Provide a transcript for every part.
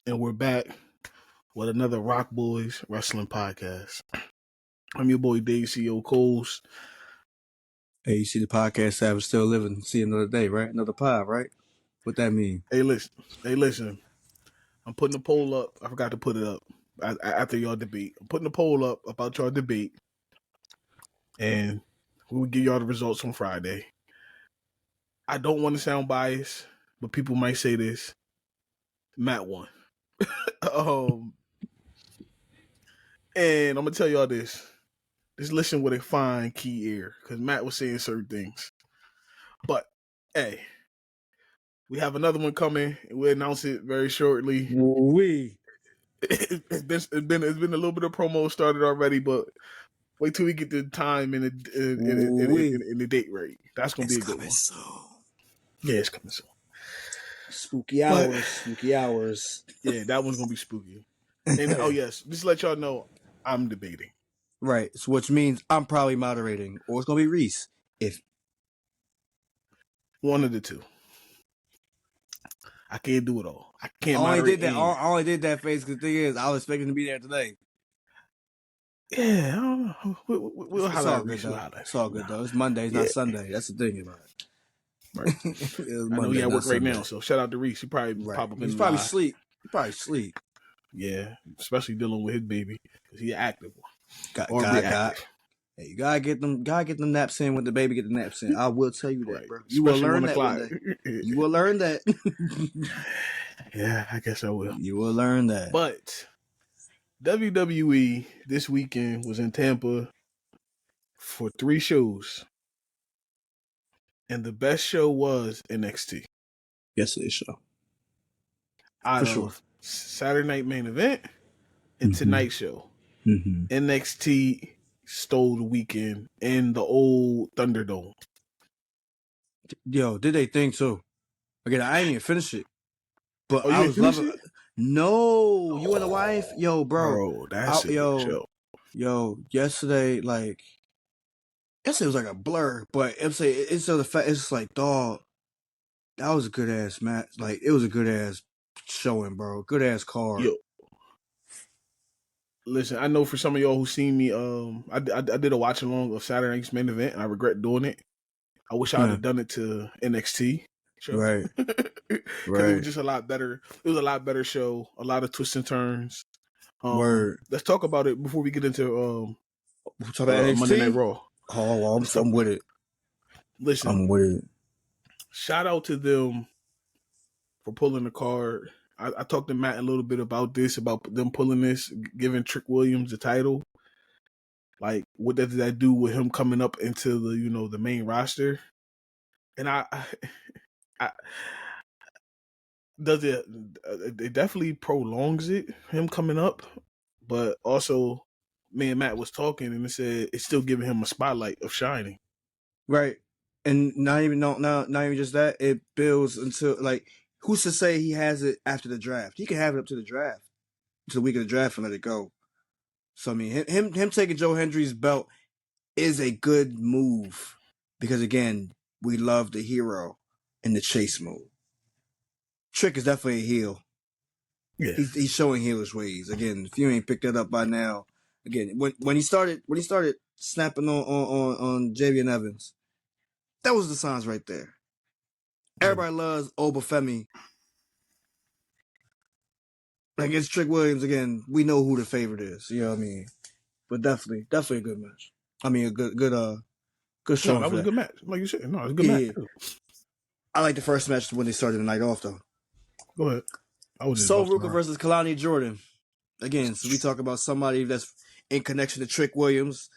and we're back with another RocBoys Wrestling Podcast. I'm your boy Dave CEO Coles. Hey, you see the podcast app is still living. See another day, right? Another pod, right? What that mean? Hey, listen. I'm putting the poll up. I forgot to put it up after y'all debate. I'm putting the poll up about y'all debate, and we will give y'all the results on Friday. I don't want to sound biased, but people might say this. Matt won. And I'm gonna tell y'all this. Just listen with a fine key ear, because Matt was saying certain things. But hey, we have another one coming, and we'll announce it very shortly. It's been a little bit of promo started already, but wait till we get the time and the date right. That's gonna be a good one. Soon. Yeah, it's coming soon. Spooky hours. Yeah, that one's gonna be spooky. And oh yes, just to let y'all know, I'm debating. Right, so which means I'm probably moderating, or it's gonna be Reese. If one of the two, I can't do it all. I can't. I only did that face because the thing is, I was expecting to be there today. Yeah, I don't know. We'll it's all good though. It's all good though. It's Monday, it's not Sunday. That's the thing about it. Right. I know he at work right now, so shout out to Reese. He probably pop up. He's probably sleep. He probably sleep. Yeah, especially dealing with his baby because he's active. Hey, you gotta get them naps in when the baby get the naps in. I will tell you that, bro. You especially will learn that one day. You will learn that. Yeah, I guess I will. You will learn that. But WWE this weekend was in Tampa for 3 shows. And the best show was NXT. Yesterday's show. For sure. Saturday Night Main Event and tonight's show. Mm-hmm. NXT stole the weekend in the old Thunderdome. Yo, did they think so? Again, I ain't even finished it. But I was loving it. No, you and the wife? Yo, bro. That's a good show. Yo, yesterday was like a blur, but I'm saying it's the fact it's like, dog, that was a good ass match. Like, it was a good ass showing, bro. Good ass card. Yo, listen, I know for some of y'all who seen me, I did a watch along of Saturday Night's Main Event, and I regret doing it. I wish I had done it to NXT show. Right. It was just a lot better. It was a lot better show. A lot of twists and turns. Word. Let's talk about it before we get into Monday Night Raw. Oh, I'm with it. Listen, I'm with it. Shout out to them for pulling the card. I talked to Matt a little bit about this, about them pulling this, giving Trick Williams the title. Like, what does that do with him coming up into the main roster? And it definitely prolongs it, him coming up, but also me and Matt was talking and it said it's still giving him a spotlight of shining. Right. And not even just that, it builds until, like, who's to say he has it after the draft? He can have it up to the draft, to the week of the draft, and let it go. So, I mean, him taking Joe Hendry's belt is a good move because, again, we love the hero in the chase mode. Trick is definitely a heel. Yeah, he's showing heelish ways. Again, if you ain't picked that up by now, again, when he started snapping on Javian Evans, that was the signs right there. Everybody loves Obafemi. Like, it's Trick Williams again. We know who the favorite is. You know what I mean? But definitely a good match. I mean, a good show. No, that was a good match. Like you said, no, it was a good match. Too. I like the first match when they started the night off, though. Go ahead. Sol Ruka versus Kalani Jordan. Again, so we talk about somebody that's in connection to Trick Williams,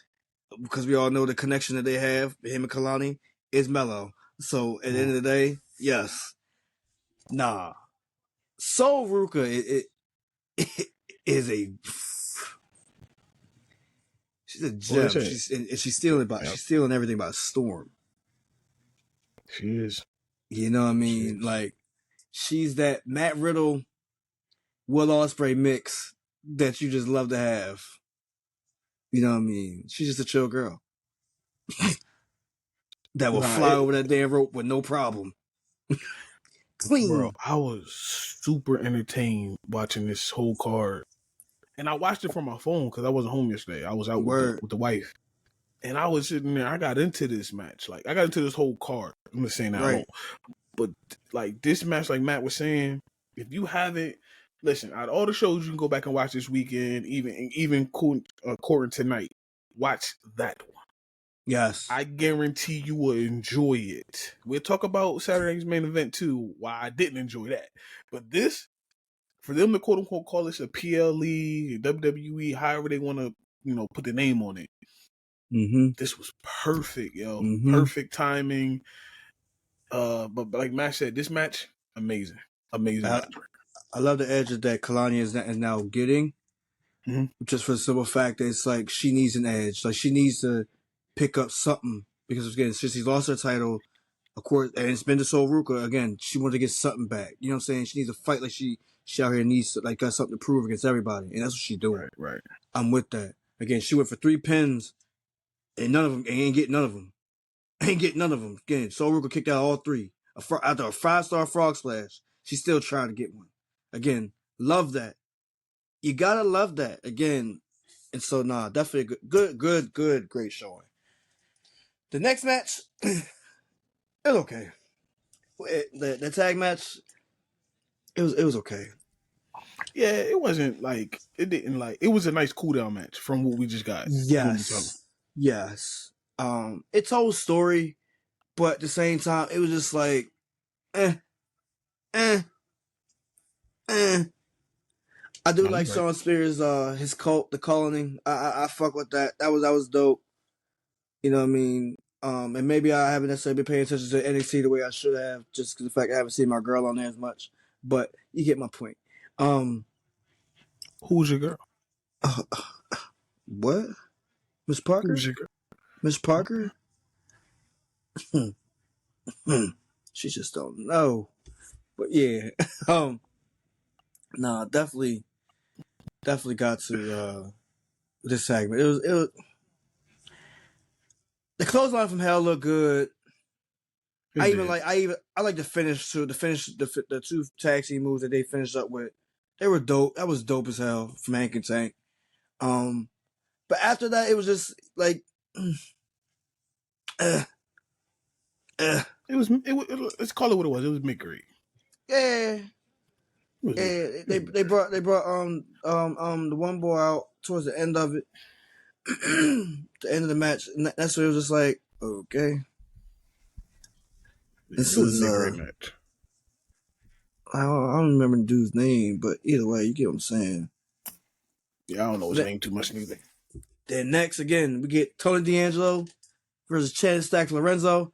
because we all know the connection that they have, him and Kalani, is mellow. So at the end of the day, yes. Nah. Sol Ruka it is a... She's a gem. She's stealing everything by storm. She is. You know what I mean? Like, she's that Matt Riddle, Will Ospreay mix that you just love to have. You know what I mean? She's just a chill girl. That will fly over that damn rope with no problem. Clean. Bro, I was super entertained watching this whole card. And I watched it from my phone because I wasn't home yesterday. I was out with the wife. And I was sitting there. I got into this match. Like, I got into this whole card. I'm just saying that I don't. But, like, this match, like Matt was saying, if you haven't, listen, out of all the shows you can go back and watch this weekend, even Court tonight, watch that one. Yes. I guarantee you will enjoy it. We'll talk about Saturday's main event, too, why I didn't enjoy that. But this, for them to quote-unquote call this a PLE, WWE, however they want to, put the name on it, this was perfect, yo. Perfect timing. But like Matt said, this match, amazing match. I love the edge that Kalani is now getting, just for the simple fact that it's like she needs an edge. Like, she needs to pick up something because, again, since she's lost her title, of course, and it's been to Sol Ruka, again, she wanted to get something back. You know what I'm saying? She needs to fight like she out here needs to, like, got something to prove against everybody, and that's what she's doing. Right. I'm with that. Again, she went for 3 pins, and ain't getting none of them. Again, Sol Ruka kicked out all 3. After a 5-star frog splash, she's still trying to get one. Again, love that. You gotta love that. Again, and so definitely good, great showing. The next match, it's okay. The tag match, it was okay. Yeah, it wasn't like it was a nice cool down match from what we just got. Yes. It told story, but at the same time, it was just like, I do like Sean Spears, his cult, the Colony. I fuck with that. That was dope. You know what I mean? And maybe I haven't necessarily been paying attention to NXT the way I should have, just because the fact I haven't seen my girl on there as much. But you get my point. Who's your girl? What? Miss Parker? Who's your girl? Miss Parker? She just don't know. But yeah. Definitely got to this segment. It was the clothesline from hell looked good. I like the finish too. The 2 tag team moves that they finished up with. They were dope. That was dope as hell from Hank and Tank. But after that, it was just like, Let's call it what it was. It was mid-grade. Yeah. They brought the one boy out towards the end of it, the end of the match, and that's where it was just like, okay, this is a match. I don't remember the dude's name, but either way, you get what I'm saying. Yeah, I don't know his name too much neither. Then next, again, we get Tony D'Angelo versus Chad Stack Lorenzo.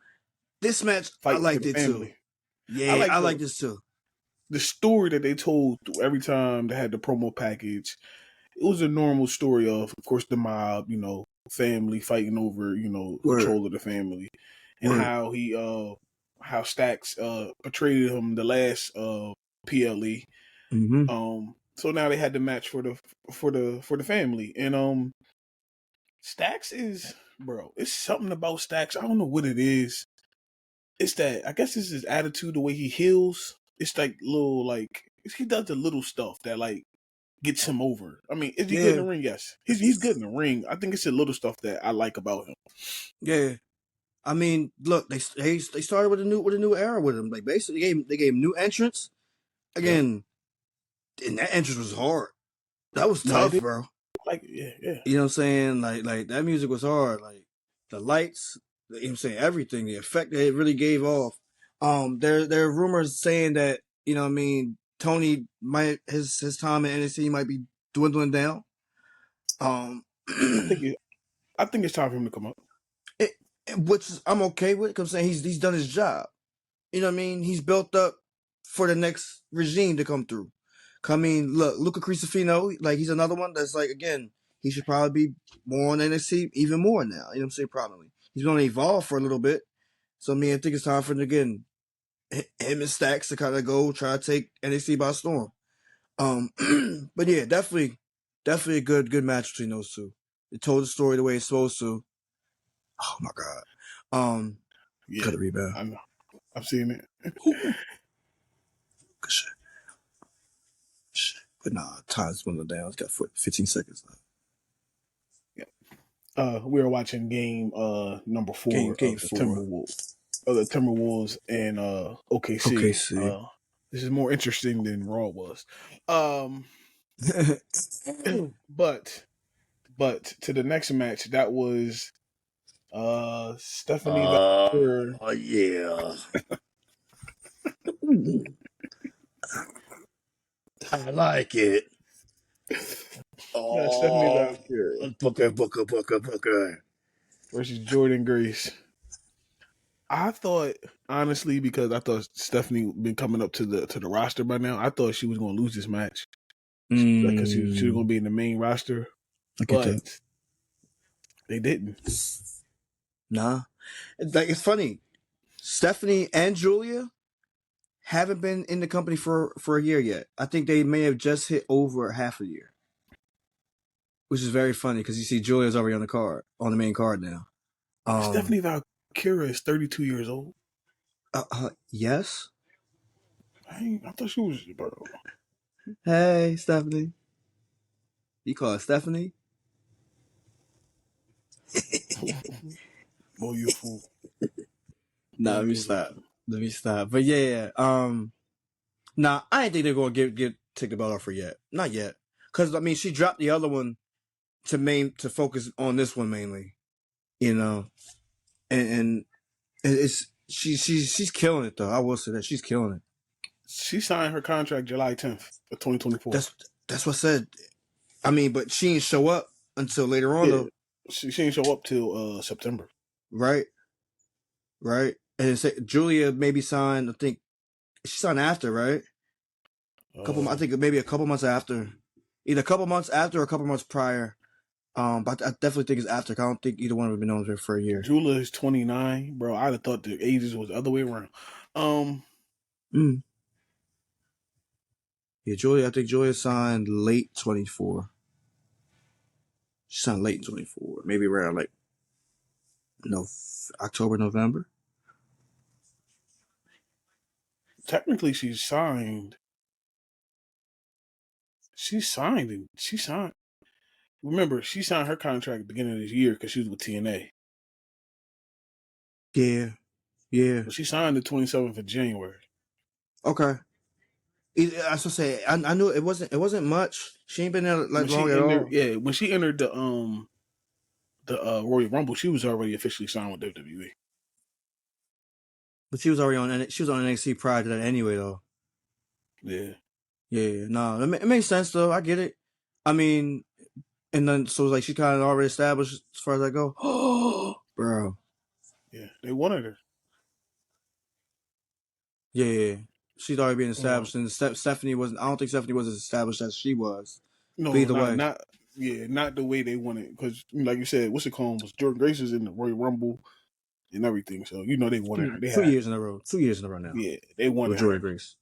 This match, I liked it too. Yeah, I like this too. The story that they told every time they had the promo package, it was a normal story of course, the mob, family fighting over, control of the family, and how Stacks portrayed him the last PLE. So now they had the match for the family, and Stacks is, bro, it's something about Stacks. I don't know what it is. It's that, I guess it's his attitude, the way he heals. It's like little, like, he does the little stuff that, like, gets him over. I mean, is he good in the ring? Yes. He's good in the ring. I think it's the little stuff that I like about him. Yeah. I mean, look, they started with a new era with him. Like, basically, they gave him new entrance. Again, and that entrance was hard. That was tough, bro. Like, yeah. You know what I'm saying? Like that music was hard. Like, the lights, you know what I'm saying, everything, the effect that it really gave off. There are rumors saying that, you know what I mean, Tony might, his time in NXT might be dwindling down. I think it's time for him to come up. Which I'm okay with, because I'm saying he's done his job. You know what I mean? He's built up for the next regime to come through. I mean, look, Luca Crisafino, like, he's another one that's like, again, he should probably be more on NXT even more now. You know what I'm saying? Probably. He's going to evolve for a little bit. So, I mean, I think it's time for him, again, him and Stacks to kind of go try to take NXT by storm. But yeah, definitely a good match between those two. It told the story the way it's supposed to. Oh my God. Yeah, got a rebound. I know. I've seen it. But nah, time's dwindling down. It's got 15 seconds left. We were watching game number 4 Game of the 4. Timberwolves and OKC. OKC. This is more interesting than Raw was. But to the next match, that was Stephanie Valkyrie. Oh yeah. I like it. Stephanie Valkyrie Booker. versus Jordan Grace. I thought, honestly, because I thought Stephanie been coming up to the roster by now, I thought she was going to lose this match because she was going to be in the main roster, but they didn't. Nah, it's funny. Stephanie and Julia haven't been in the company for a year yet. I think they may have just hit over half a year, which is very funny because you see Julia's already on the main card now. Stephanie Valkyrie is 32 years old. Yes. I thought she was, bro. Hey, Stephanie. You call her Stephanie? Boy, you a fool. Nah, let me stop. But yeah. Nah, I didn't think they're gonna take the belt off her yet. Not yet. Cause I mean she dropped the other one to focus on this one mainly. You know. And it's she's killing it though. I will say that she's killing it. She signed her contract July 10th of 2024. That's what I said. I mean, but she didn't show up until later on though. She didn't show up till September. Right. And Julia maybe signed, I think she signed after, right? I think maybe a couple months after. Either a couple months after or a couple months prior. But I definitely think it's after. I don't think either one of them have been known for a year. Julia is 29, bro. I'd have thought the ages was the other way around. Yeah, I think Julia signed late 24. She signed late in 24. Maybe around like October, November. Technically, she signed. Remember, she signed her contract at the beginning of this year because she was with TNA. Yeah. But she signed the 27th of January. Okay. I was say I knew it wasn't much. She ain't been there like long at all. Yeah, when she entered the Royal Rumble, she was already officially signed with WWE. But she was already on NXT prior to that anyway, though. Yeah. No, it makes sense though. I get it. I mean, and then so like she kind of already established as far as I go. Oh, bro. Yeah, they wanted her. Yeah. She's already been established, and Stephanie wasn't. I don't think Stephanie was as established as she was. No, but either way, not the way they wanted. Because, like you said, what's it called? Was Jordan Grace is in the Royal Rumble and everything, so you know they wanted her. 2 years in a row. 2 years in a row now. Yeah, they wanted Jordan Grace.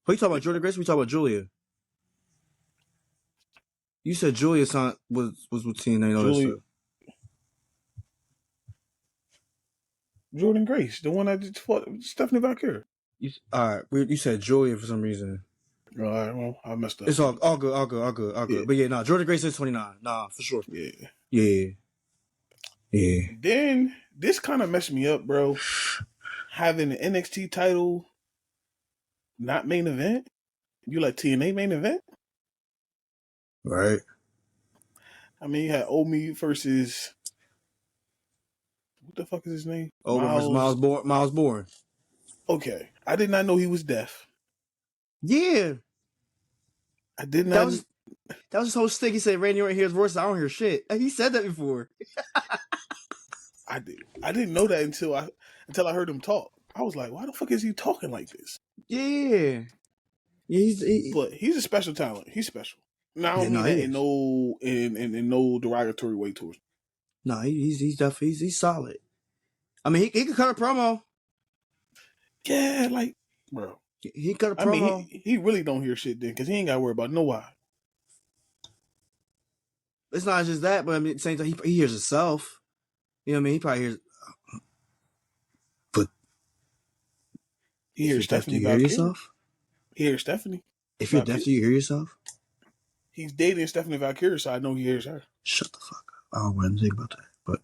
Who you talking about, Jordan Grace? We talking about Julia. You said Julia was with TNA. Jordan Grace, the one that just fought Stephanie Valkyrie. All right, you said Julia for some reason. All right, well, I messed up. It's all good. Yeah. But yeah, Jordan Grace is 29. Nah, for sure. Yeah. Then this kind of messed me up, bro. Having the NXT title not main event. You like TNA main event? Right. I mean, you had Omi versus what the fuck is his name? Miles Bourne. Okay, I did not know he was deaf. Yeah, I did not. That was his whole stick. He said, "Randy Orton hears voices. I don't hear shit." He said that before. I didn't know that until I heard him talk. I was like, "Why the fuck is he talking like this?" Yeah. But he's a special talent. He's special. Now I don't mean that in no derogatory way towards him. No, he's definitely he's solid. I mean, he can cut a promo. Yeah, like, bro. He cut a promo. I mean, he really don't hear shit then because he ain't got to worry about no why. It's not just that, but I mean, at the same time, he hears himself. You know what I mean? He probably hears. But he hears Stephanie. Do you hear yourself? He hears Stephanie. If you're deaf, do you hear yourself? He's dating Stephanie Valkyrie, so I know he hears her. Shut the fuck up. I don't want to think about that, but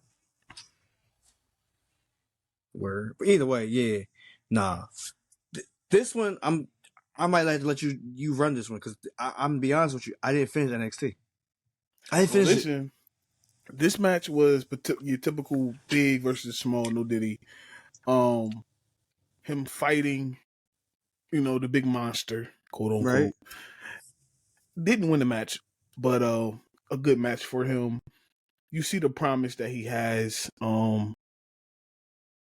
word. But either way, yeah, nah. This one, I might like to let you run this one because I'm gonna be honest with you. I didn't finish NXT. I didn't finish it. This match was your typical big versus small, no Diddy. Him fighting, the big monster, quote unquote. Right. Didn't win the match, but a good match for him. You see the promise that he has.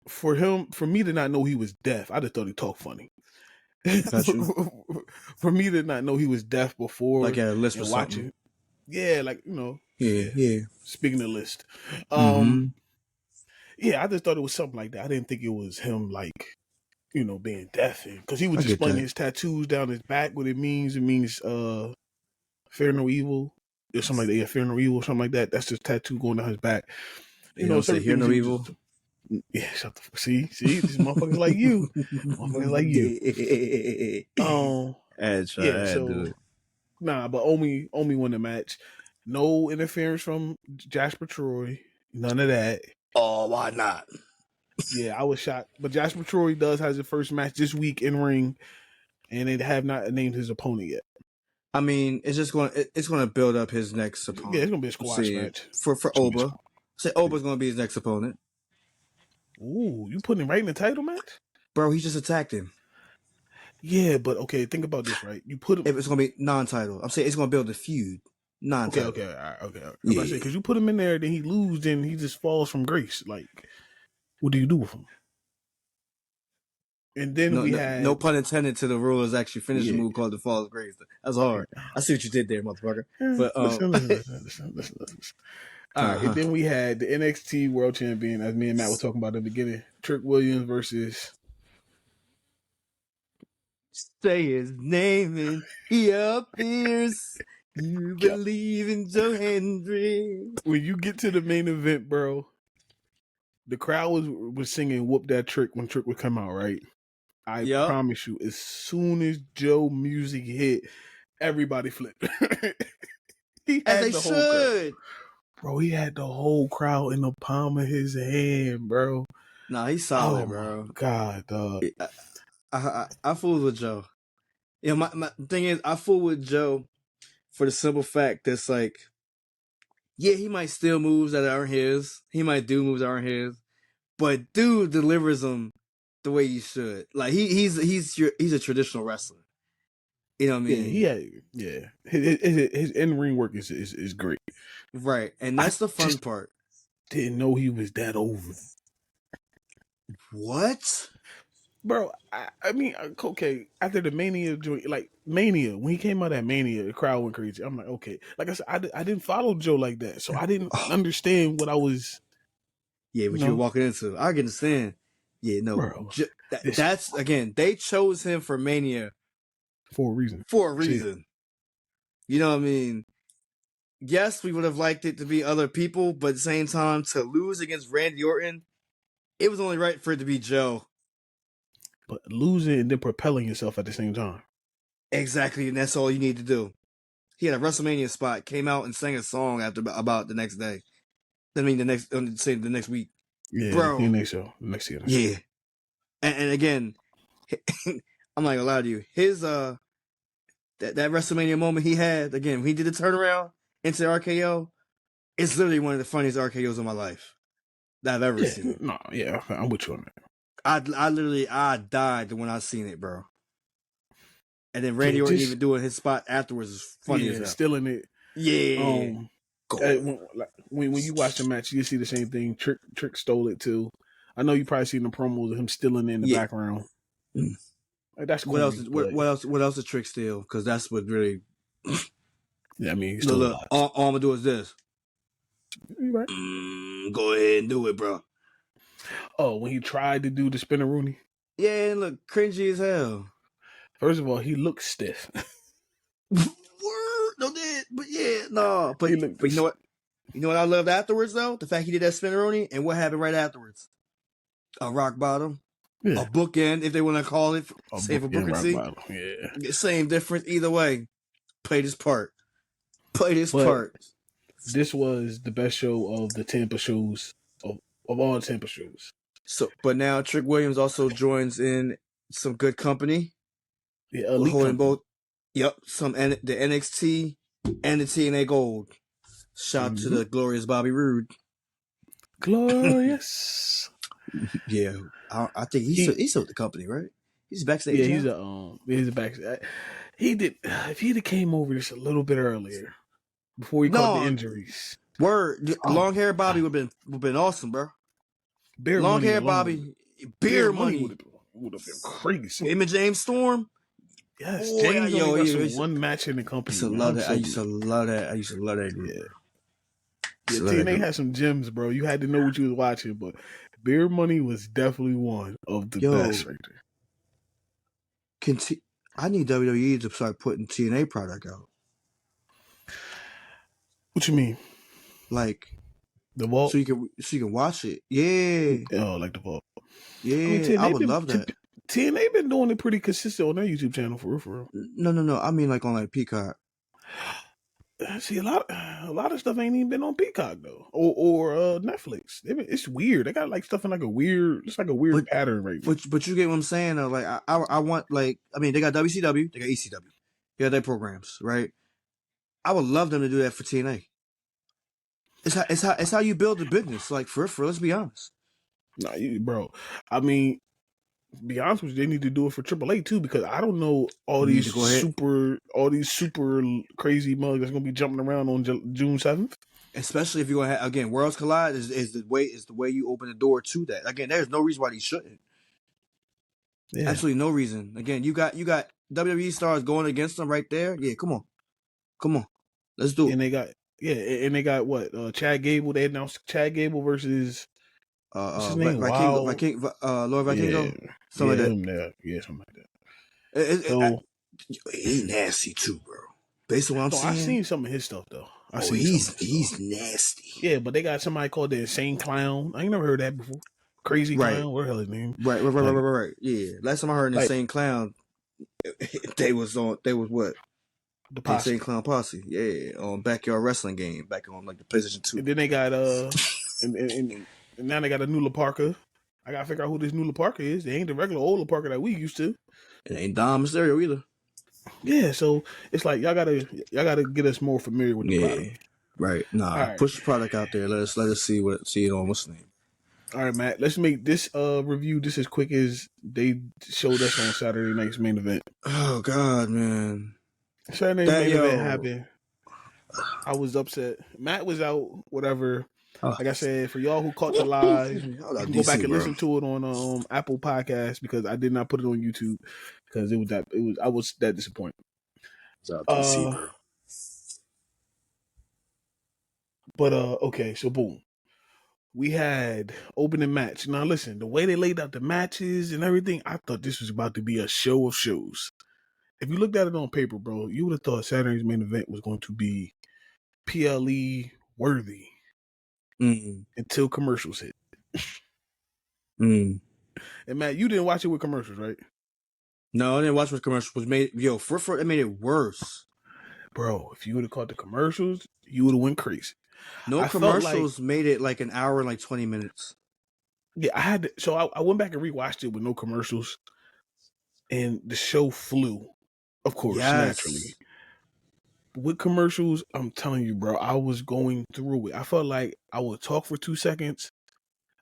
For me to not know he was deaf, I just thought he talked funny. For me to not know he was deaf before, like at a list or watching, yeah, yeah. Speaking of list, yeah, I just thought it was something like that. I didn't think it was him, being deaf, because he was displaying his tattoos down his back. What it means, fear no evil, or something like that. Yeah, fear no evil, something like that. That's his tattoo going down his back. You know, say hear no evil. Yeah, shut the see, these motherfuckers like you, but Omi won the match. No interference from Jasper Troy, none of that. Oh, why not? Yeah, I was shocked. But Jasper Troy has his first match this week in ring, and they have not named his opponent yet. I mean, it's going to build up his next opponent. Yeah, it's going to be a squash match for Oba. Say Oba's going to be his next opponent. Ooh, you putting him right in the title match? Bro, he just attacked him. Yeah, but okay, think about this, right? You put him... If it's going to be non-title. I'm saying it's going to build a feud. Non-title. Okay. All right. Yeah. Because you put him in there, then he loses, then he just falls from grace. Like, what do you do with him? And then we had... No pun intended to the rulers actually finish the move called the Fall of Grace. That's hard. I see what you did there, motherfucker. But, listen. All right, and then we had the NXT World Champion, as me and Matt were talking about at the beginning, Trick Williams versus... Say his name and he appears. You believe in Joe Hendricks. When you get to the main event, bro, the crowd was singing "Whoop That Trick" when Trick would come out, right? I promise you, as soon as Joe music hit, everybody flipped. He had the whole crowd. Bro, he had the whole crowd in the palm of his hand, bro. Nah, he's solid, bro. God, dog. I fooled with Joe. You know, my thing is, I fool with Joe for the simple fact that's like, yeah, he might steal moves that aren't his. He might do moves that aren't his. But dude delivers them the way you should. Like he's a traditional wrestler. You know what I mean? Yeah. His in-ring work is great. Right. And that's the fun part. Didn't know he was that over. What? Bro, I mean, okay, after the Mania joint, like Mania, when he came out at Mania, the crowd went crazy. I'm like, okay. Like I said, I didn't follow Joe like that, so I didn't understand what I was... Yeah, what you were walking into. I can understand. Yeah, no. Bro, that's, again, they chose him for Mania. For a reason. You know what I mean? Yes, we would have liked it to be other people, but at the same time, to lose against Randy Orton, it was only right for it to be Joe. But losing and then propelling yourself at the same time. Exactly, and that's all you need to do. He had a WrestleMania spot, came out and sang a song about the next day. I mean, the next week. Yeah, bro. The next year. Yeah. And again, I'm not gonna lie to you. His that WrestleMania moment he had, again, when he did the turnaround into the RKO, it's literally one of the funniest RKOs of my life that I've ever seen. No, yeah, I'm with you on that. I died when I seen it, bro. And then Randy Orton even doing his spot afterwards is funny as hell. Stealing it. Yeah. When you watch the match, you see the same thing. Trick stole it too. I know you probably seen the promos of him stealing it in the background. Like, that's cool. What else did Trick steal? Because that's what really. Yeah, I mean, look, all I'm gonna do is this. You right. Go ahead and do it, bro. Oh, when he tried to do the spinneroonie? Yeah, and look, cringy as hell. First of all, he looks stiff. Word, no, but yeah, no. But you know what? You know what I loved afterwards, though? The fact he did that spinneroonie, and what happened right afterwards? A rock bottom. Yeah. A bookend, if they want to call it. Save for Booker T. Yeah. Same difference either way. Played his part. Play this But part. this was the best show of the Tampa shows of all Tampa shows. So, but now Trick Williams also joins in some good company. The elite holding company. both. Yep, the NXT and the TNA Gold. Shout out to the glorious Bobby Roode. Glorious. Yeah, I think he's still with the company, right? He's backstage. Yeah, now? he's a backstage. He did. If he'd have came over just a little bit earlier, before he caught the injuries. Word, long hair Bobby would have been awesome, bro. Beer long money hair alone. Bobby, beer money would have been crazy. Him and James Storm. Yes, Oh, James only got one match in the company. I used to love that group. Yeah, TNA had some gems, bro. You had to know what you was watching, but Beer Money was definitely one of the best right there. I need WWE to start putting TNA product out. What you mean? Like the Vault? So you can watch it. Yeah. Oh, like the Vault. Yeah, I would love that. TNA been doing it pretty consistent on their YouTube channel for real. No. I mean like on like Peacock. See, a lot of stuff ain't even been on Peacock though, or Netflix. It's weird. They got like stuff in like a weird pattern right now. But you get what I'm saying though. Like I want they got WCW, they got ECW, they got their programs, right? I would love them to do that for TNA. It's how you build a business. Like for let's be honest. Nah, bro. I mean, be honest with you, they need to do it for AAA too, because I don't know all these super crazy mugs that's gonna be jumping around on June 7th. Especially if you're gonna have, again, Worlds Collide is the way you open the door to that. Again, there's no reason why they shouldn't. Yeah. Absolutely no reason. Again, you got WWE stars going against them right there. Yeah, come on, let's do it. And they got what? Chad Gable. They announced Chad Gable versus. What's his name? Lord Vikingo. Yeah. Something like that. Something like that. He's nasty too, bro. Based on what I'm saying. I've seen some of his stuff though. He's nasty. Yeah, but they got somebody called the Insane Clown. I ain't never heard that before. Crazy Clown. What the hell his name? Right. Yeah. Last time I heard Insane Clown, they was what? The Posse. Insane Clown Posse. Yeah, on Backyard Wrestling game, back on like the PlayStation 2. And then they got and now they got a new La Parka. I gotta figure out who this new La Parka is. They ain't the regular old La Parka that we used to. It ain't Dom Mysterio either. Yeah, so it's like y'all gotta get us more familiar with the product. Right. Nah, push the product out there. Let us see it on what's the name. All right, Matt. Let's make this review just as quick as they showed us on Saturday night's main event. Oh God, man! Saturday night's main event happened. I was upset. Matt was out. Whatever. Like I said, for y'all who caught the live, you can go back and listen to it on Apple Podcasts, because I did not put it on YouTube because I was that disappointed. But okay, so boom. We had opening match. Now listen, the way they laid out the matches and everything, I thought this was about to be a show of shows. If you looked at it on paper, bro, you would have thought Saturday's main event was going to be PLE worthy. Until commercials hit. And Matt, you didn't watch it with commercials, right? No, I didn't watch with commercials. It made it worse. Bro, if you would have caught the commercials, you would have went crazy. No, commercials made it like an hour and like 20 minutes. Yeah, I went back and rewatched it with no commercials, and the show flew, of course, naturally. With commercials, I'm telling you, bro, I was going through it. I felt like I would talk for 2 seconds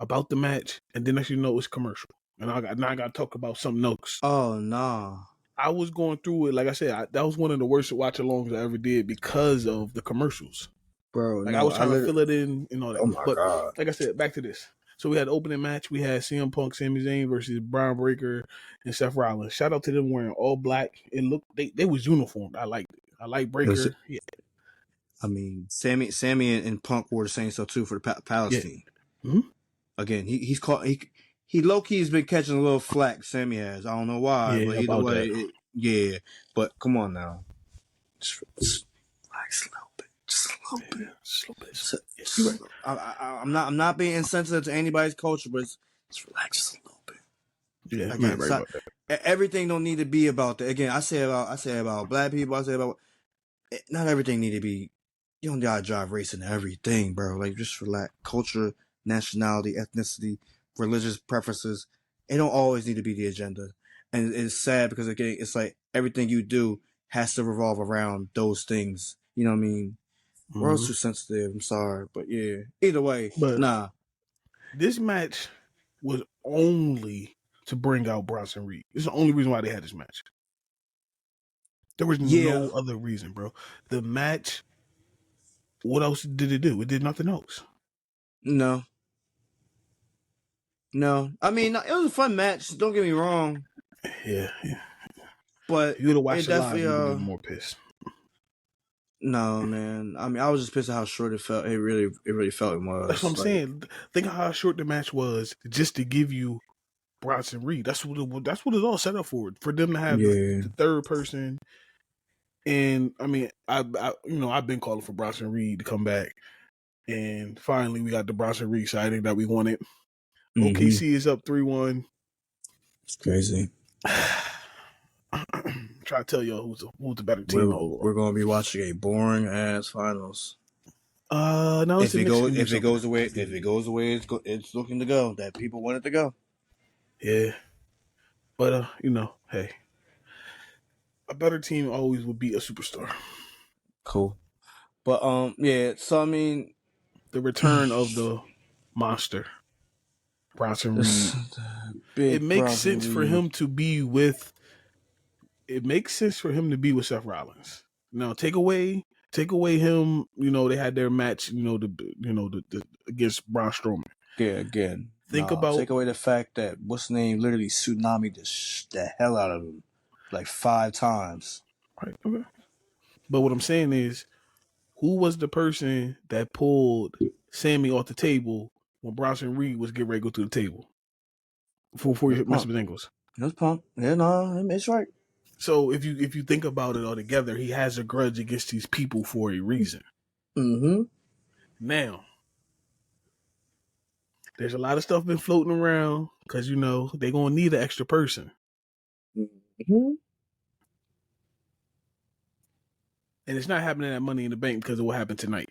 about the match, and then next you know it's commercial, and I got to talk about something else. Oh nah, I was going through it. Like I said, that was one of the worst watch-alongs I ever did because of the commercials. Bro, I was trying to fill it in and all that. Oh my God. Like I said, back to this. So we had the opening match. We had CM Punk, Sami Zayn versus Braun Breaker and Seth Rollins. Shout out to them wearing all black. It looked they was uniformed. I liked it. I like Breaker. Yeah. I mean, Sammy and Punk wore the same stuff too for the Palace team. Mm-hmm. Again, he's caught. He low key has been catching a little flack. Sammy has. I don't know why, but either way, but come on now, just relax a little bit, just a little bit. I'm not being insensitive to anybody's culture, but just relax just a little bit. Yeah, again, right about that. Everything don't need to be about that. Again, I say about black people. I say about not everything need to be You don't gotta drive race into everything, bro. Like, just relax. Culture, nationality, ethnicity, religious preferences. It don't always need to be the agenda. And it's sad because, again, it's like everything you do has to revolve around those things. You know what I mean? World's too sensitive. I'm sorry. But yeah. Either way, But nah. this match was only to bring out Bronson Reed. It's the only reason why they had this match. There was no other reason, bro. The match, what else did it do? It did nothing else. No. I mean, it was a fun match. Don't get me wrong. Yeah. But if you would have watched it it live, definitely, you'd have been more pissed. No, man. I mean, I was just pissed at how short it felt. It really felt it was. That's what I'm saying. Think of how short the match was just to give you Bronson Reed. That's what it's all set up for them to have the third person. And I mean, I've been calling for Bronson Reed to come back, and finally we got the Bronson Reed sighting that we wanted. OKC is up 3-1. It's crazy. Try to tell y'all who's the better team overall. We're gonna be watching a boring ass finals. No, if it goes away, it's looking to go. That people want it to go. Yeah, but hey, a better team always would beat a superstar. Cool, but yeah. So I mean, the return of the monster, Bronson Reed. It makes sense for him to be with. It makes sense for him to be with Seth Rollins. Now take away him. They had their match. The against Braun Strowman. Yeah, again. Take away the fact that what's the name literally tsunami the hell out of him like 5 times. Right. Okay. But what I'm saying is, who was the person that pulled Sammy off the table when Bronson Reed was getting ready to go through the table before he messed with ankles? It was Punk. Yeah, no, it's right. So if you think about it all together, he has a grudge against these people for a reason. Mm-hmm. Now, there's a lot of stuff been floating around because they're gonna need an extra person. Mm-hmm. And it's not happening at Money in the Bank because of what happened tonight.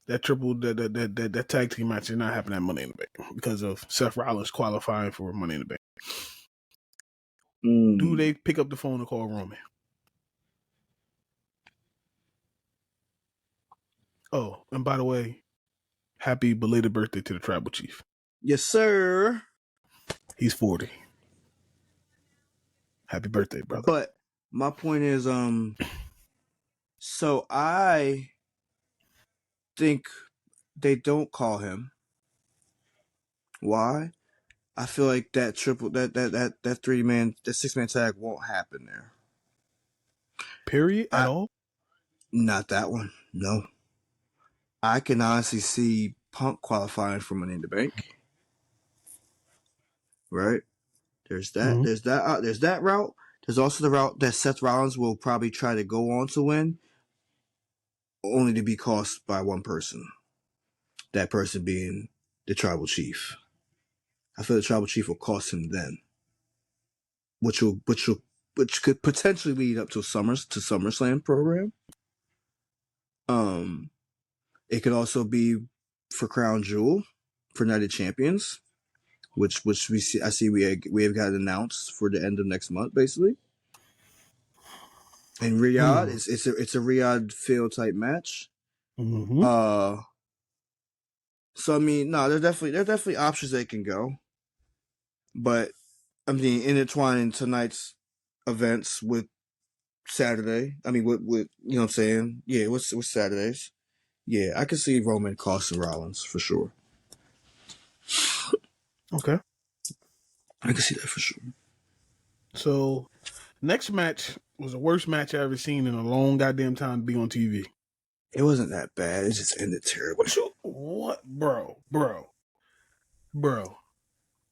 That that tag team match is not happening at Money in the Bank because of Seth Rollins qualifying for Money in the Bank. Do they pick up the phone and call Roman? Oh, and by the way, happy belated birthday to the Tribal Chief. Yes, sir. He's 40. Happy birthday, brother. But my point is, so I think they don't call him. Why? I feel like that 3-man, that 6-man tag won't happen there. Period at all? Not that one. No. I can honestly see Punk qualifying for Money in the Bank. Right? There's that. Mm-hmm. There's that route. There's also the route that Seth Rollins will probably try to go on to win, only to be cost by one person. That person being the Tribal Chief. I feel the Tribal Chief will cost him then, which could potentially lead up to SummerSlam program. It could also be for Crown Jewel for Night of Champions, which we see. I see we have got announced for the end of next month, basically. In Riyadh, it's a Riyadh feel type match. Mm-hmm. So I mean, no, there are definitely options they can go, but I mean, intertwining tonight's events with Saturday. I mean, with you know what I'm saying? Yeah, with Saturdays. Yeah, I can see Roman costing Rollins for sure. Okay. I can see that for sure. So, next match was the worst match I ever seen in a long goddamn time to be on TV. It wasn't that bad. It just ended terribly. What? Bro.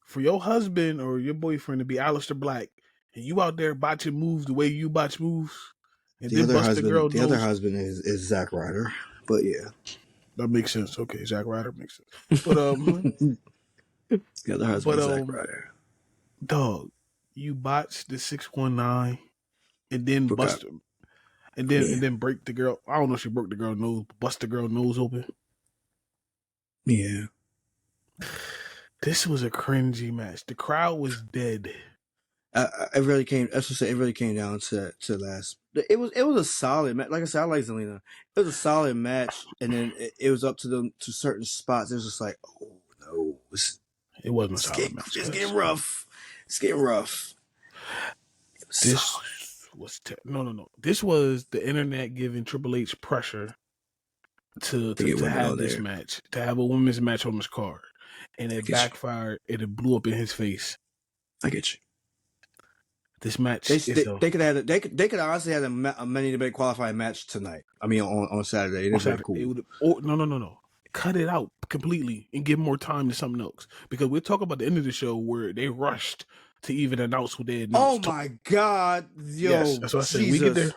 For your husband or your boyfriend to be Aleister Black and you out there botching moves the way you botch moves, and the other husband is Zack Ryder. But yeah. That makes sense. Okay, Zack Ryder makes sense. But the other husband is Zack Ryder. Dog, you botched the 619 and then bust him. and then break the girl. I don't know if she broke the girl's nose, bust the girl's nose open. Yeah. This was a cringy match. The crowd was dead. It really came. That's what I said. It really came down to last. It was a solid match. Like I said, I like Zelina. It was a solid match, and then it was up to certain spots. It was just like, oh no, it wasn't a solid match. It's getting rough. It's getting rough. This was no. This was the internet giving Triple H pressure to have this match, to have a women's match on his card, and it backfired. It blew up in his face. I get you. This match, they could have they could honestly have a Money in the Bank qualifying match tonight. I mean, on Saturday. On Saturday. Cool. No. Cut it out completely and give more time to something else, because we'll talk about the end of the show where they rushed to even announce what they announced. Oh my God, yo! Yes, that's what I said. We get there.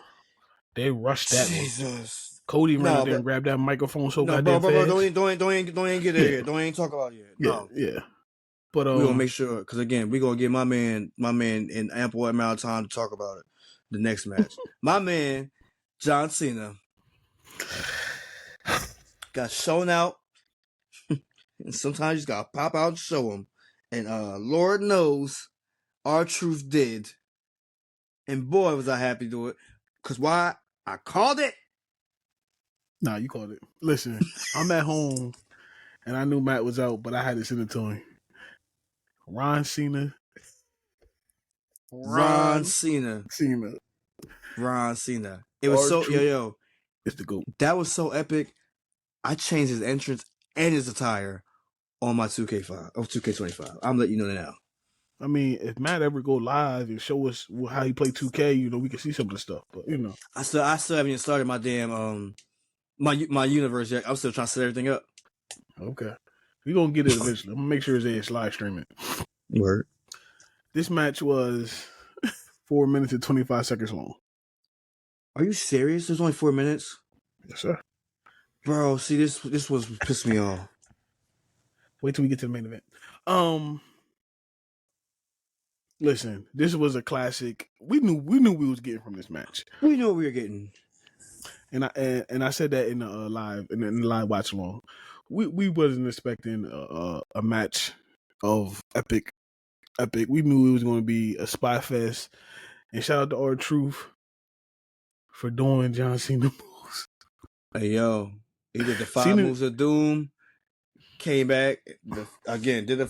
They rushed that. Jesus. Cody ran out there and grabbed that microphone so goddamn fast. Don't even get there. Don't even talk about it yet. No. Yeah. But we're gonna make sure, because again, we're gonna give my man in ample amount of time to talk about it. The next match. My man, John Cena, got shown out. And sometimes you just gotta pop out and show him. And Lord knows R-Truth did. And boy, was I happy to do it. Because why? I called it. Nah, you called it. Listen, I'm at home and I knew Matt was out, but I had to send it to him. Ron Cena. Ron Cena. It was so, yo. It's the GOAT. That was so epic. I changed his entrance and his attire on my 2K25. I'm letting you know now. I mean, if Matt ever go live and show us how he play 2K, we can see some of the stuff. But I still haven't even started my damn my universe yet. I'm still trying to set everything up. Okay, we gonna get it eventually. I'm gonna make sure it's live streaming. Word. This match was 4 minutes and 25 seconds long. Are you serious? There's only 4 minutes. Yes, sir. Bro, see, this was pissed me off. Wait till we get to the main event. Listen, this was a classic. We knew we was getting from this match. We knew what we were getting. And I said that in the live watch along. We wasn't expecting a match of epic. We knew it was going to be a spy fest. And shout out to R-Truth for doing John Cena moves. Hey yo, he did the 5 moves of doom. Came back again. Did the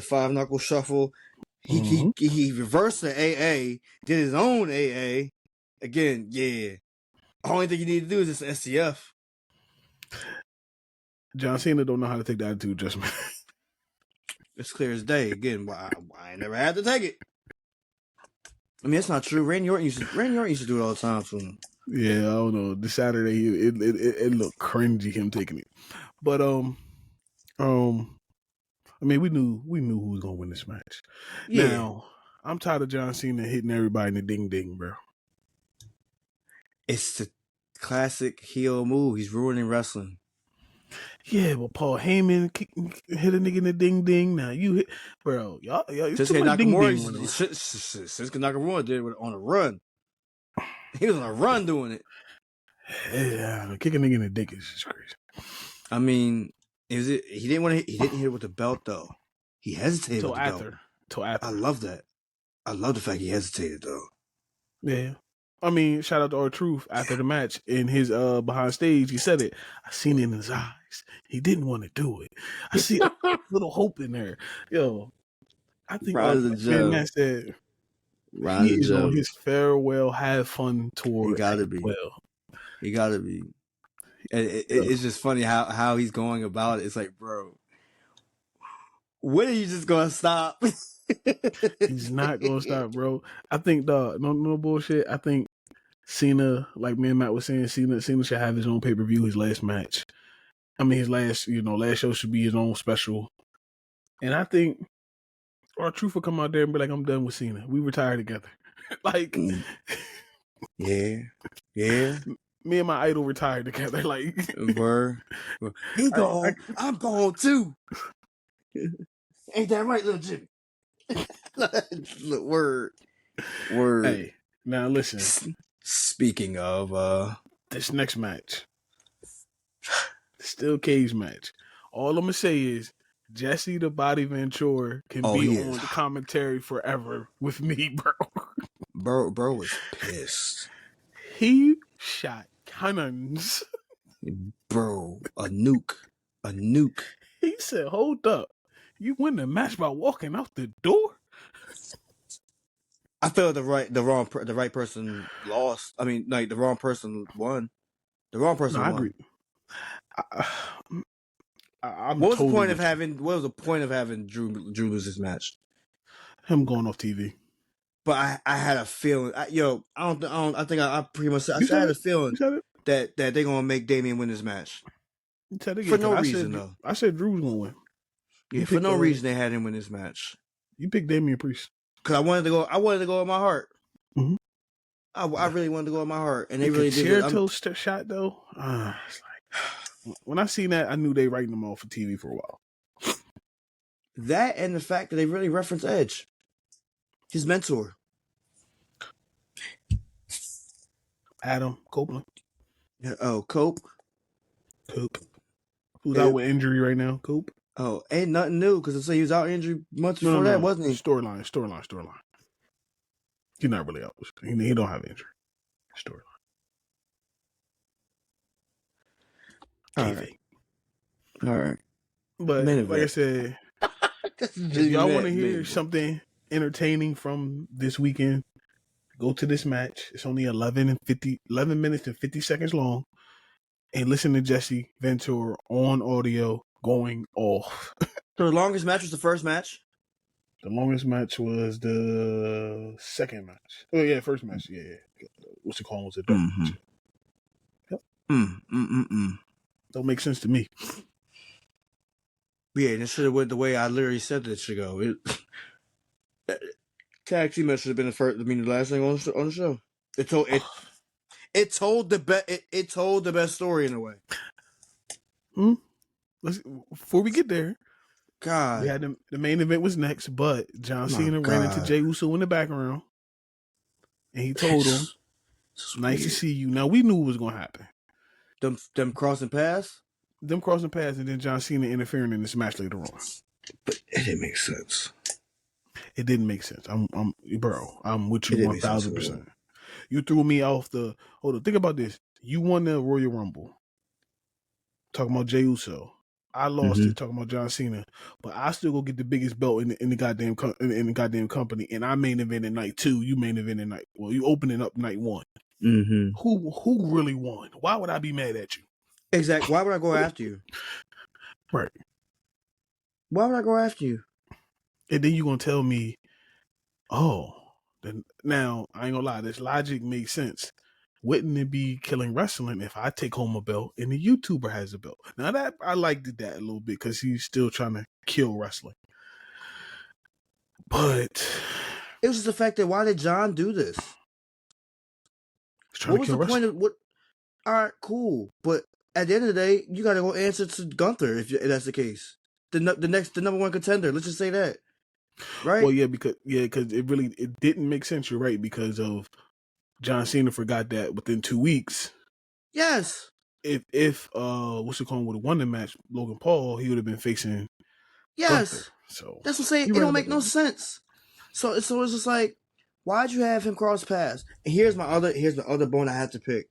5 knuckle shuffle. He reversed the AA. Did his own AA. Again, yeah. Only thing you need to do is this STF. John Cena don't know how to take the attitude adjustment. It's clear as day. Again, I never had to take it. I mean, it's not true. Randy Orton used to do it all the time for him. Yeah, I don't know. This Saturday, it looked cringy him taking it, but I mean, we knew who was gonna win this match. Yeah. Now, I'm tired of John Cena hitting everybody in the ding ding, bro. It's the classic heel move. He's ruining wrestling. Yeah, but Paul Heyman hit a nigga in the ding ding. Now you hit, bro. Y'all Shinsuke Nakamura did it on a run. He was on a run doing it. Yeah, kicking a nigga in the dick is just crazy. I mean, he didn't hit it with the belt though. He hesitated with the belt. Till after. I love that. I love the fact he hesitated though. Yeah. I mean, shout out to R-Truth after the match in his behind stage. He said it. I seen it in his eyes. He didn't want to do it. I see a little hope in there. Yo, I think Matt said he is on his farewell, have fun tour. He gotta be. He gotta be. It's just funny how he's going about it. It's like, bro, when are you just gonna stop? He's not gonna stop, bro. I think, dog, no bullshit. I think Cena, like me and Matt was saying, Cena should have his own pay-per-view, his last match. I mean, his last show should be his own special. And I think R-Truth will come out there and be like, I'm done with Cena. We retire together. Like, yeah. Me and my idol retired together. Like, he gone. I'm gone too. Ain't that right, little Jimmy? Look, word. Hey, now listen. Speaking of, this next match, still cage match. All I'm gonna say is Jesse the Body Ventura can be on the commentary forever with me, bro. Bro was pissed. He shot cannons. Bro, a nuke. He said, "Hold up, you win the match by walking out the door." I felt the right person lost. I mean, like the wrong person won. The wrong person won. I agree. What was the point of having Drew lose this match? Him going off TV. But I had a feeling. I think I pretty much said I had a feeling that they're gonna make Damian win this match. For no reason though. I said Drew was gonna win. Yeah, for no reason they had him win this match. You picked Damian Priest. Because I wanted to go with my heart. Mm-hmm. I really wanted to go with my heart, and they the really did. Concerto shot though. It's like, when I seen that, I knew they writing them off for TV for a while. That and the fact that they really reference Edge, his mentor, Adam Copeland. Oh, Cope. Who's out with injury right now? Cope. Oh, ain't nothing new because he was out injury months before that, wasn't he? Storyline. He's not really out. He don't have injury. Storyline. All right. But like I said, if y'all want to hear something entertaining from this weekend, go to this match. It's only 11 minutes and 50 seconds long. And listen to Jesse Ventura on audio going off. So the longest match was the first match? The longest match was the second match. Oh, yeah, first match. Yeah. What's it called? Was it dark match? Yep. Don't make sense to me. Yeah, and it should have went the way I literally said that it should go. Tag team match should have been the last thing on the show. It told the best story in a way. Before we get there, God, we had the main event was next, but John Cena ran into Jey Uso in the background, and he told him, "Nice to see you." Now we knew what was going to happen. Them crossing paths, and then John Cena interfering in this match later on. But it didn't make sense. It didn't make sense. I'm with you 1,000%. You threw me off the. Hold on, think about this. You won the Royal Rumble. Talking about Jey Uso. I lost it talking about John Cena, but I still go get the biggest belt in the goddamn company, and I main event in night 2. You main event in night. Well, you opening up night 1. Mm-hmm. Who really won? Why would I be mad at you? Exactly. Why would I go after you? Right. Why would I go after you? And then you gonna tell me, oh, then now I ain't gonna lie. This logic makes sense. Wouldn't it be killing wrestling if I take home a belt and the YouTuber has a belt? Now that I liked that a little bit because he's still trying to kill wrestling. But it was just the fact that why did John do this? What was the point of what? All right, cool. But at the end of the day, you got to go answer to Gunther if that's the case. The number 1 contender. Let's just say that, right? Well, because it didn't make sense. You're right because of. John Cena forgot that within 2 weeks. Yes. If what's it called would have won the match, Logan Paul, he would have been facing. Yes. Gunther. So that's what I'm saying. It don't make no sense. So it's just like, why'd you have him cross paths? And here's my other bone I had to pick.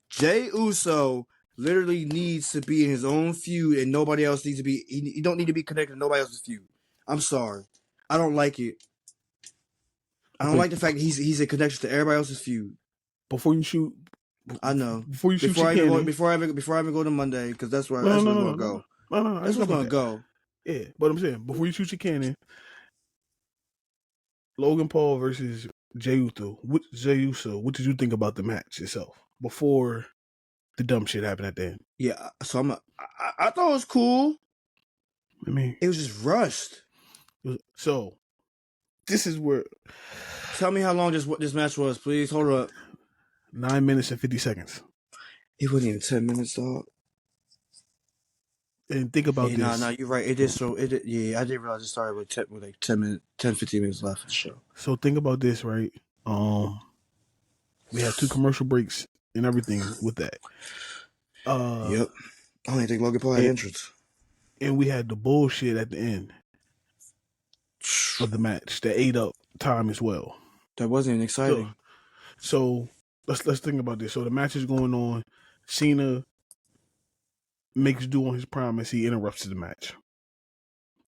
Jey Uso literally needs to be in his own feud, and nobody else needs to be. He don't need to be connected to nobody else's feud. I'm sorry, I don't like it. I don't like the fact that he's a connection to everybody else's feud. Before you shoot, I know. Before I even go to Monday, because that's where it's gonna go. No, that's what's gonna go. Yeah, but I'm saying before you shoot your cannon, Logan Paul versus Jey Uso. What did you think about the match itself before the dumb shit happened at the end? Yeah, so I thought it was cool. I mean, it was just rushed. So. This is where. Tell me how long this match was, please. Hold up. 9 minutes and 50 seconds. It wasn't even 10 minutes, dog. And think about this. No, you're right. It did. So it. Yeah, I didn't realize it started with 10 minutes, 10, 15 minutes left of the show. So think about this, right? We had 2 commercial breaks and everything with that. Yep. I don't even think Logan Paul had entrance. And we had the bullshit at the end of the match that ate up time as well. That wasn't even exciting. So let's think about this. So the match is going on. Cena makes do on his promise. He interrupts the match.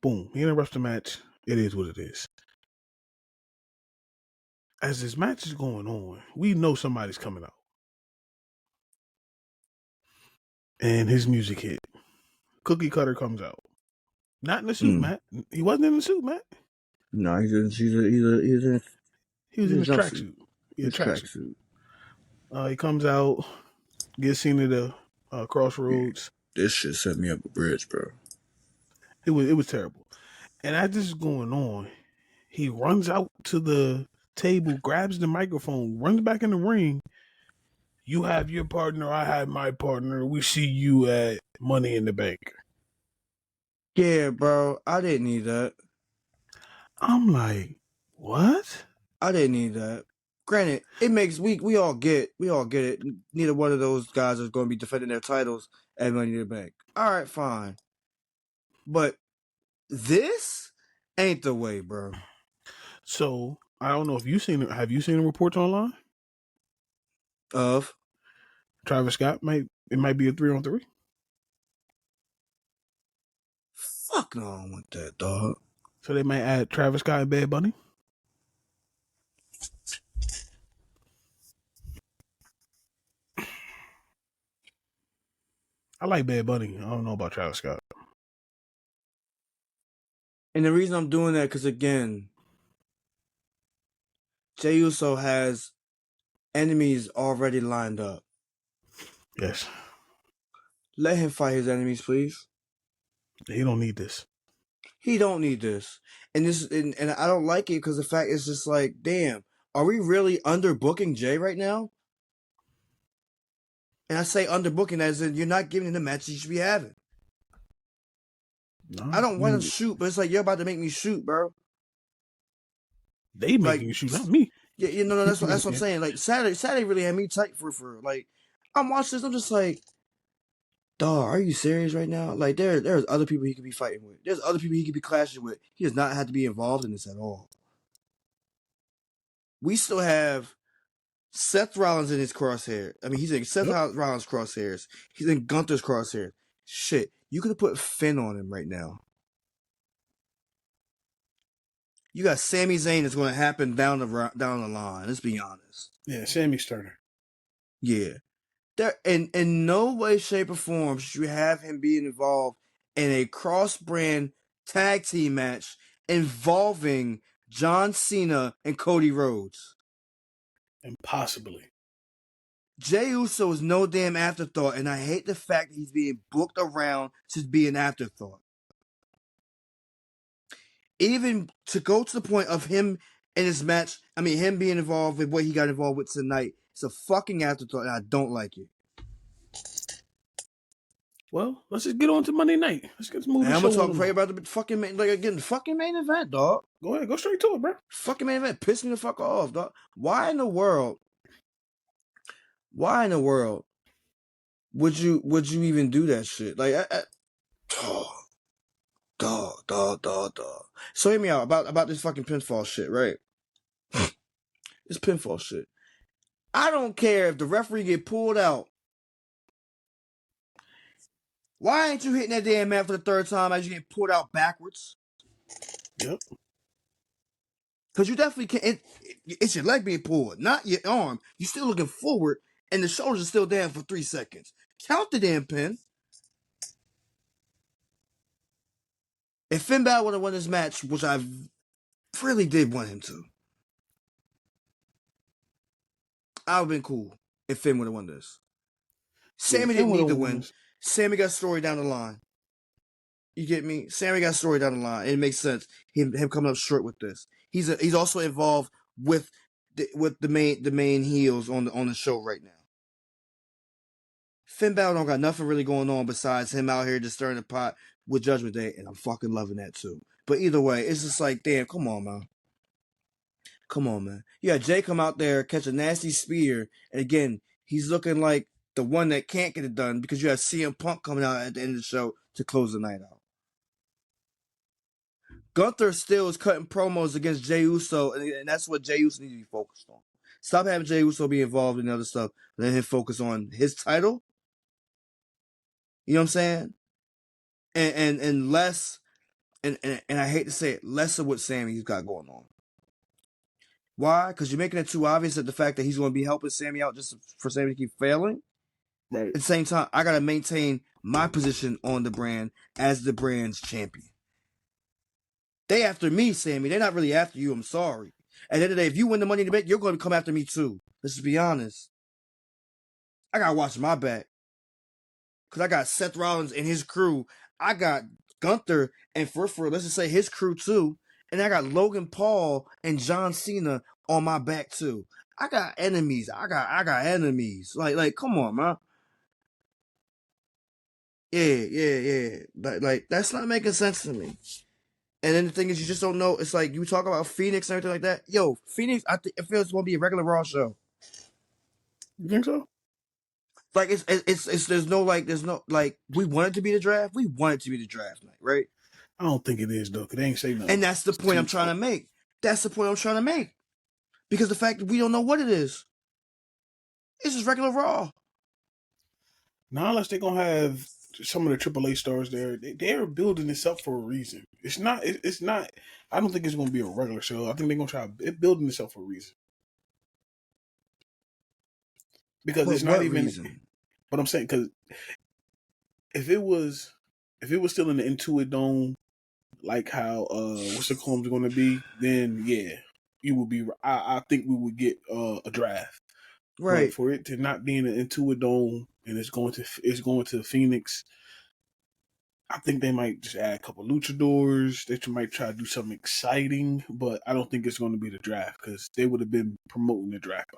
Boom. He interrupts the match. It is what it is. As this match is going on, we know somebody's coming out. And his music hit. Cookie Cutter comes out. Not in the suit, Matt. He wasn't in the suit, Matt. No, he was in a tracksuit. He had a tracksuit. He comes out, gets Cena to Crossroads. This shit set me up a bridge, bro. It was terrible. And as this is going on, he runs out to the table, grabs the microphone, runs back in the ring. You have your partner, I have my partner. We see you at Money in the Bank. Yeah, bro. I didn't need that. I'm like, what? I didn't need that. Granted, it makes we all get it. Neither one of those guys is going to be defending their titles at Money in the Bank. All right, fine. But this ain't the way, bro. So I don't know if you seen it. Have you seen the reports online? Of Travis Scott might be a 3-on-3. Fuck no, I don't want that, dog. So they might add Travis Scott and Bad Bunny. I like Bad Bunny. I don't know about Travis Scott. And the reason I'm doing that, because again, Jey Uso has enemies already lined up. Yes. Let him fight his enemies, please. He don't need this. He don't need this. And I don't like it because the fact is just like, damn, are we really underbooking Jey right now? And I say underbooking as in you're not giving him the matches you should be having. No, I don't want to shoot, but it's like you're about to make me shoot, bro. They making you shoot, not me. Yeah, you know, that's what I'm saying. Like Saturday really had me tight for like I'm watching this, I'm just like, dog, are you serious right now? Like there's other people he could be fighting with. There's other people he could be clashing with. He does not have to be involved in this at all. We still have Seth Rollins in his crosshair. I mean, he's in Seth Rollins' crosshairs. He's in Gunther's crosshairs. Shit, you could have put Finn on him right now. You got Sami Zayn that's going to happen down the line. Let's be honest. Yeah, Sammy's turner. Yeah. There, in no way, shape, or form should you have him being involved in a cross-brand tag team match involving John Cena and Cody Rhodes. Impossibly. Jey Uso is no damn afterthought, and I hate the fact that he's being booked around to be an afterthought. Even to go to the point of him in his match, I mean, him being involved with what he got involved with tonight, it's a fucking afterthought, and I don't like it. Well, let's just get on to Monday night. Let's get moving. I'm gonna talk about the fucking main, like again, the fucking main event, dog. Go ahead, go straight to it, bro. Fucking main event, piss me the fuck off, dog. Why in the world would you even do that shit? Like, dog. So hear me out about this fucking pinfall shit, right? This pinfall shit. I don't care if the referee get pulled out. Why ain't you hitting that damn mat for the third time as you get pulled out backwards? Yep. Because you definitely can't. It's your leg being pulled, not your arm. You're still looking forward, and the shoulders are still down for 3 seconds. Count the damn pin. If Finn Balor would have won this match, which I really did want him to, I would have been cool if Finn would have won this. Sammy didn't need to win. Sammy got story down the line. You get me? Sammy got story down the line. It makes sense. Him coming up short with this. He's also involved with the main heels on the show right now. Finn Balor don't got nothing really going on besides him out here just stirring the pot with Judgment Day, and I'm fucking loving that too. But either way, it's just like, damn, come on, man. Come on, man. You got Jey come out there, catch a nasty spear, and again, he's looking like the one that can't get it done because you have CM Punk coming out at the end of the show to close the night out. Gunther still is cutting promos against Jey Uso, and that's what Jey Uso needs to be focused on. Stop having Jey Uso be involved in other stuff. Let him focus on his title. You know what I'm saying? And less, and I hate to say it, less of what Sammy's got going on. Why? Because you're making it too obvious that the fact that he's going to be helping Sammy out just for Sammy to keep failing. Right. At the same time, I got to maintain my position on the brand as the brand's champion. They after me, Sammy. They're not really after you. I'm sorry. At the end of the day, if you win the Money in the Bank, you're going to come after me too. Let's just be honest. I got to watch my back. Because I got Seth Rollins and his crew. I got Gunther and for let's just say his crew too. And I got Logan Paul and John Cena on my back too. I got enemies. I got enemies. Like, come on, man. Yeah. Like that's not making sense to me. And then the thing is, you just don't know. It's like you talk about Phoenix and everything like that. Yo, Phoenix, I think it feels going to be a regular Raw show. You think so? Like there's no we want it to be the draft. We want it to be the draft night, right? I don't think it is though, because they ain't say nothing. And that's the point I'm trying to make. That's the point I'm trying to make. Because the fact that we don't know what it is. It's just regular Raw. Now, unless they're gonna have some of the AAA stars there, they're building this up for a reason. It's not. I don't think it's gonna be a regular show. I think they're gonna try building this up for a reason. Because it's not even. Reason? But I'm saying, because if it was still in the Intuit Dome, like how what's the column going to be, then yeah, you would be. I think we would get a draft. Right. But for it to not be in the Intuit Dome and it's going to Phoenix, I think they might just add a couple luchadors. They might try to do something exciting, but I don't think it's going to be the draft because they would have been promoting the draft.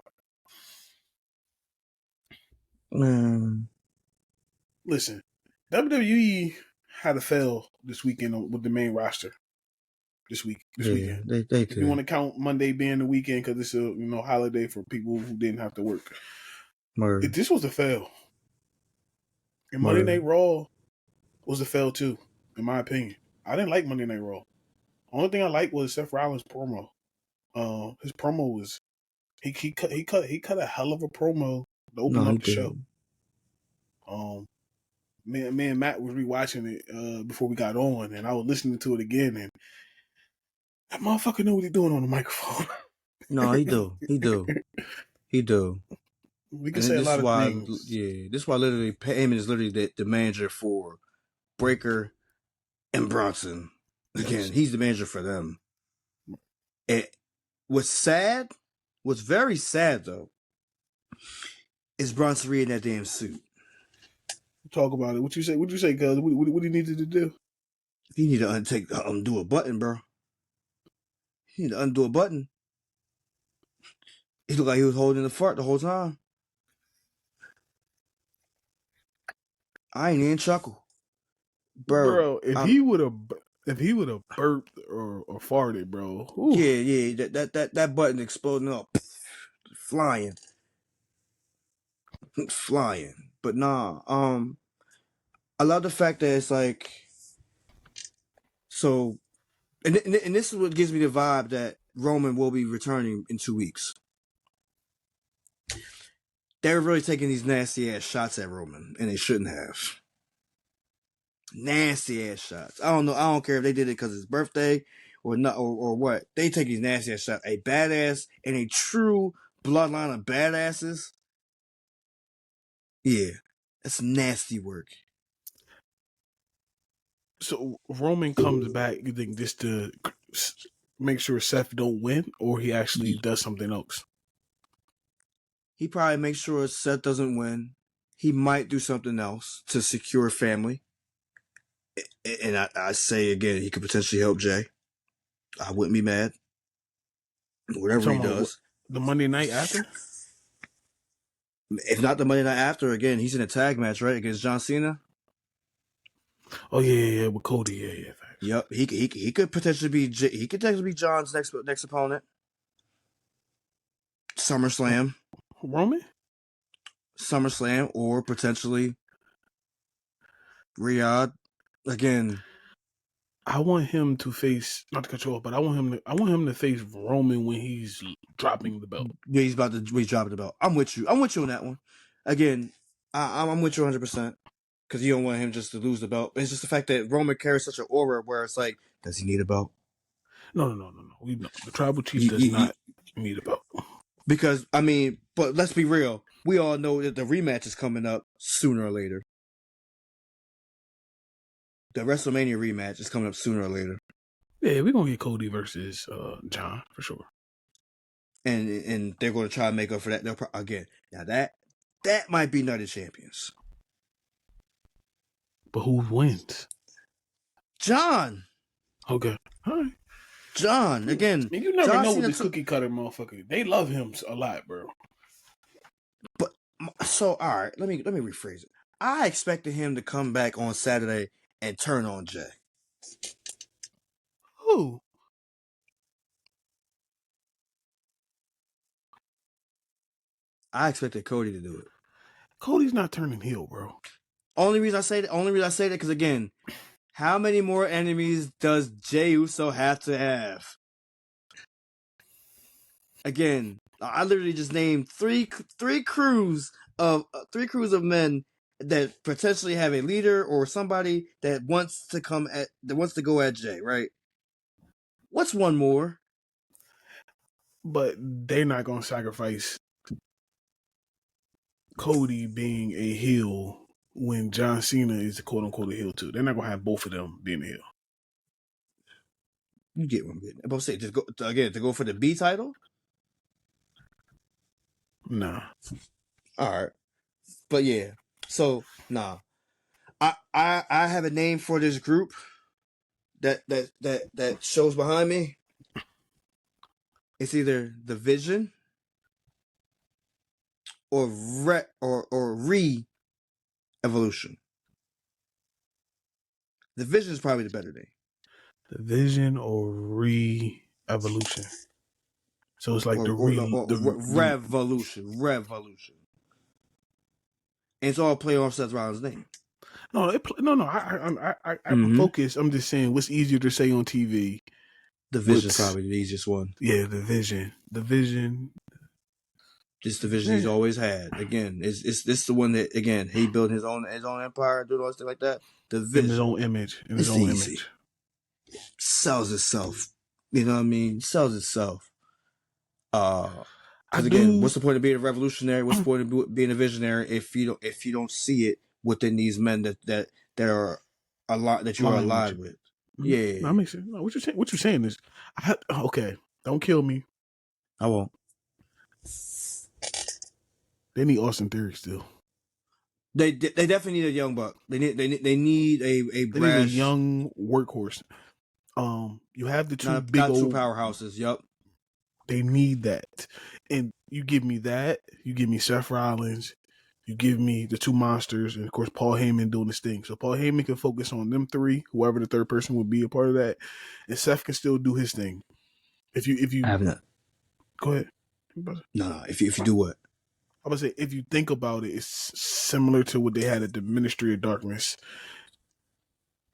Listen, WWE had a fail this weekend with the main roster. This weekend. They if you want to count Monday being the weekend because it's a holiday for people who didn't have to work. This was a fail. And Monday Night Raw was a fail too, in my opinion. I didn't like Monday Night Raw. Only thing I liked was Seth Rollins' promo. His promo was he cut a hell of a promo to open up the show. Me and Matt was rewatching it before we got on, and I was listening to it again, and that motherfucker know what he's doing on the microphone. No, he do. We can say a lot of things. Yeah, this is why literally Heyman is literally the manager for Breaker and Bronson. Again, he's the manager for them. And what's very sad though, is Bronson Reed in that damn suit. Talk about it. What you say? Cuz? What do you need to do? He need to undo a button, bro. He need to undo a button. He looked like he was holding the fart the whole time. I ain't even chuckle, bro. If he would have burped or farted, bro. Ooh. Yeah. That button exploding up, flying. But nah. I love the fact that it's like so, and this is what gives me the vibe that Roman will be returning in 2 weeks. They were really taking these nasty ass shots at Roman, and they shouldn't have. Nasty ass shots. I don't know. I don't care if they did it because it's his birthday or not or what. They take these nasty ass shots. A badass and a true bloodline of badasses. Yeah, that's nasty work. So Roman comes back. You think this to make sure Seth don't win, or he actually does something else? He probably makes sure Seth doesn't win. He might do something else to secure family. And I say again, he could potentially help Jey. I wouldn't be mad. Whatever he does. The Monday night after? If not the Monday night after, again, he's in a tag match, right? Against John Cena. Oh yeah, with Cody, yeah. Yep, he could potentially be John's next opponent. SummerSlam, Roman? or potentially Riyadh again. I want him to face, not to cut you off, but I want him to face Roman when he's dropping the belt. Yeah, he's dropping the belt. I'm with you on that one. Again, I'm with you 100%. Because you don't want him just to lose the belt. It's just the fact that Roman carries such an aura where it's like, does he need a belt? No. The tribal chief does not need a belt. Because, I mean, but let's be real. We all know that the rematch is coming up sooner or later. The WrestleMania rematch is coming up sooner or later. Yeah, we're going to get Cody versus John, for sure. And they're going to try to make up for that. Again, now that might be Night of Champions. But who wins? John. Okay. All right. John, again. Man, you never John know Cena with the cookie cutter motherfucker. They love him a lot, bro. But, so, all right, let me rephrase it. I expected him to come back on Saturday and turn on Jey. Who? I expected Cody to do it. Cody's not turning heel, bro. Only reason I say that because again, how many more enemies does Jey Uso have to have? Again, I literally just named three crews of men that potentially have a leader or somebody that wants to go at Jey, right? What's one more? But they're not gonna sacrifice Cody being a heel when John Cena is a quote unquote a heel too. They're not gonna have both of them being a heel. You get what I'm getting. I'm about to say, to go for the B title? Nah. All right. But yeah. So nah. I have a name for this group that shows behind me. It's either the Vision or Re-Evolution. The Vision is probably the better name. The Vision or Re-Evolution. So it's like Revolution. And it's all play off Seth Rollins' name. No. I'm focused. I'm just saying, what's easier to say on TV? The Vision's probably the easiest one. Yeah, the Vision. This division he's always had. Again, it's the one that again he built his own empire, doing all this stuff like that. The Vision, in his own image. Sells itself. You know what I mean? Sells itself. Because again, what's the point of being a revolutionary? What's the point of being a visionary if you don't see it within these men that are a lot that you are aligned with? Yeah, that makes sense. No, what you're saying is, okay. Don't kill me. I won't. They need Austin Theory still. They definitely need a young buck. They need a brash, they need a young workhorse. You have the two not two powerhouses. Yup. They need that, and you give me that. You give me Seth Rollins. You give me the two monsters, and of course Paul Heyman doing this thing. So Paul Heyman can focus on them three, whoever the third person would be a part of that, and Seth can still do his thing. If you I have not. Go ahead. No. If you do what? I would say, if you think about it, it's similar to what they had at the Ministry of Darkness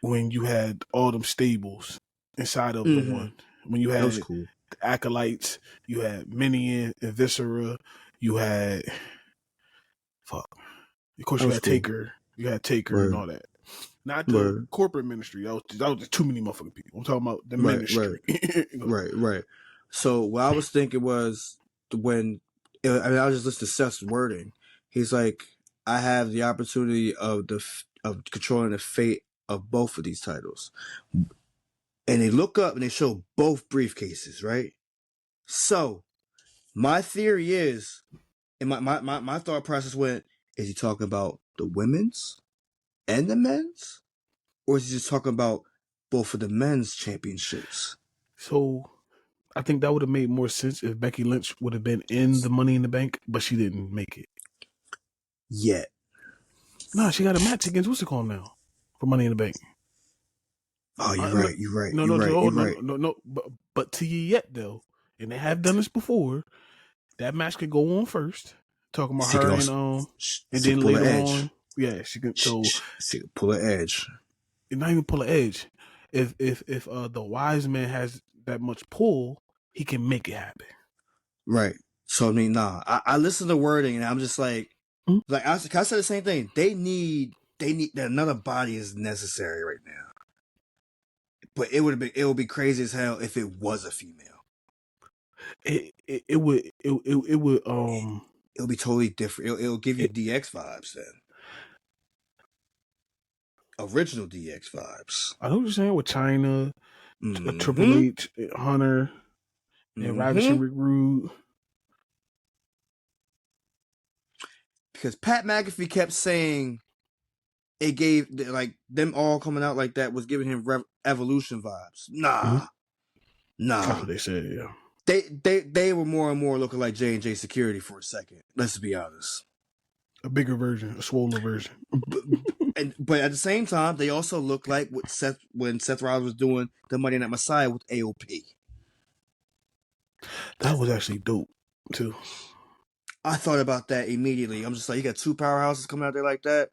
when you had all them stables inside of the one. When you had cool. The Acolytes, you had Minion and Viscera, you had of course you had cool. Taker. You had Taker Word. And all that. Not the corporate ministry. That was too many motherfucking people. I'm talking about the ministry. Right. So what I was thinking was when I was just listening to Seth's wording. He's like, I have the opportunity of controlling the fate of both of these titles. And they look up and they show both briefcases, right? So my theory is, and my thought process went, is he talking about the women's and the men's? Or is he just talking about both of the men's championships? So I think that would have made more sense if Becky Lynch would have been in the Money in the Bank, but she didn't make it. Yet. Nah, she got a match against what's it called now for Money in the Bank. Oh, you're right. No, but to you yet though, and they have done this before. that match could go on first. Talking about She her can and also, and she then can pull an later edge. on, yeah, she can. So She can pull an edge. not even pull an edge. If the wise man has that much pull, he can make it happen. Right. So I mean, nah. I listen to wording and I'm just like, I said the same thing. They need another body is necessary right now. But it would be crazy as hell if it was a female. It would It'll be totally different. It'll give you DX vibes then. Original DX vibes. I know what you're saying with China, Triple H, Hunter, and Ravishing Rick Rude. Because Pat McAfee kept saying it gave, like, them all coming out like that was giving him Evolution vibes. Nah. That's what they said, yeah. They were more and more looking like J&J Security for a second. Let's be honest. A bigger version, a swollen version. But at the same time, they also look like when Seth Rollins was doing the Monday Night Messiah with AOP. That was actually dope too. I thought about that immediately. I'm just like, you got two powerhouses coming out there like that.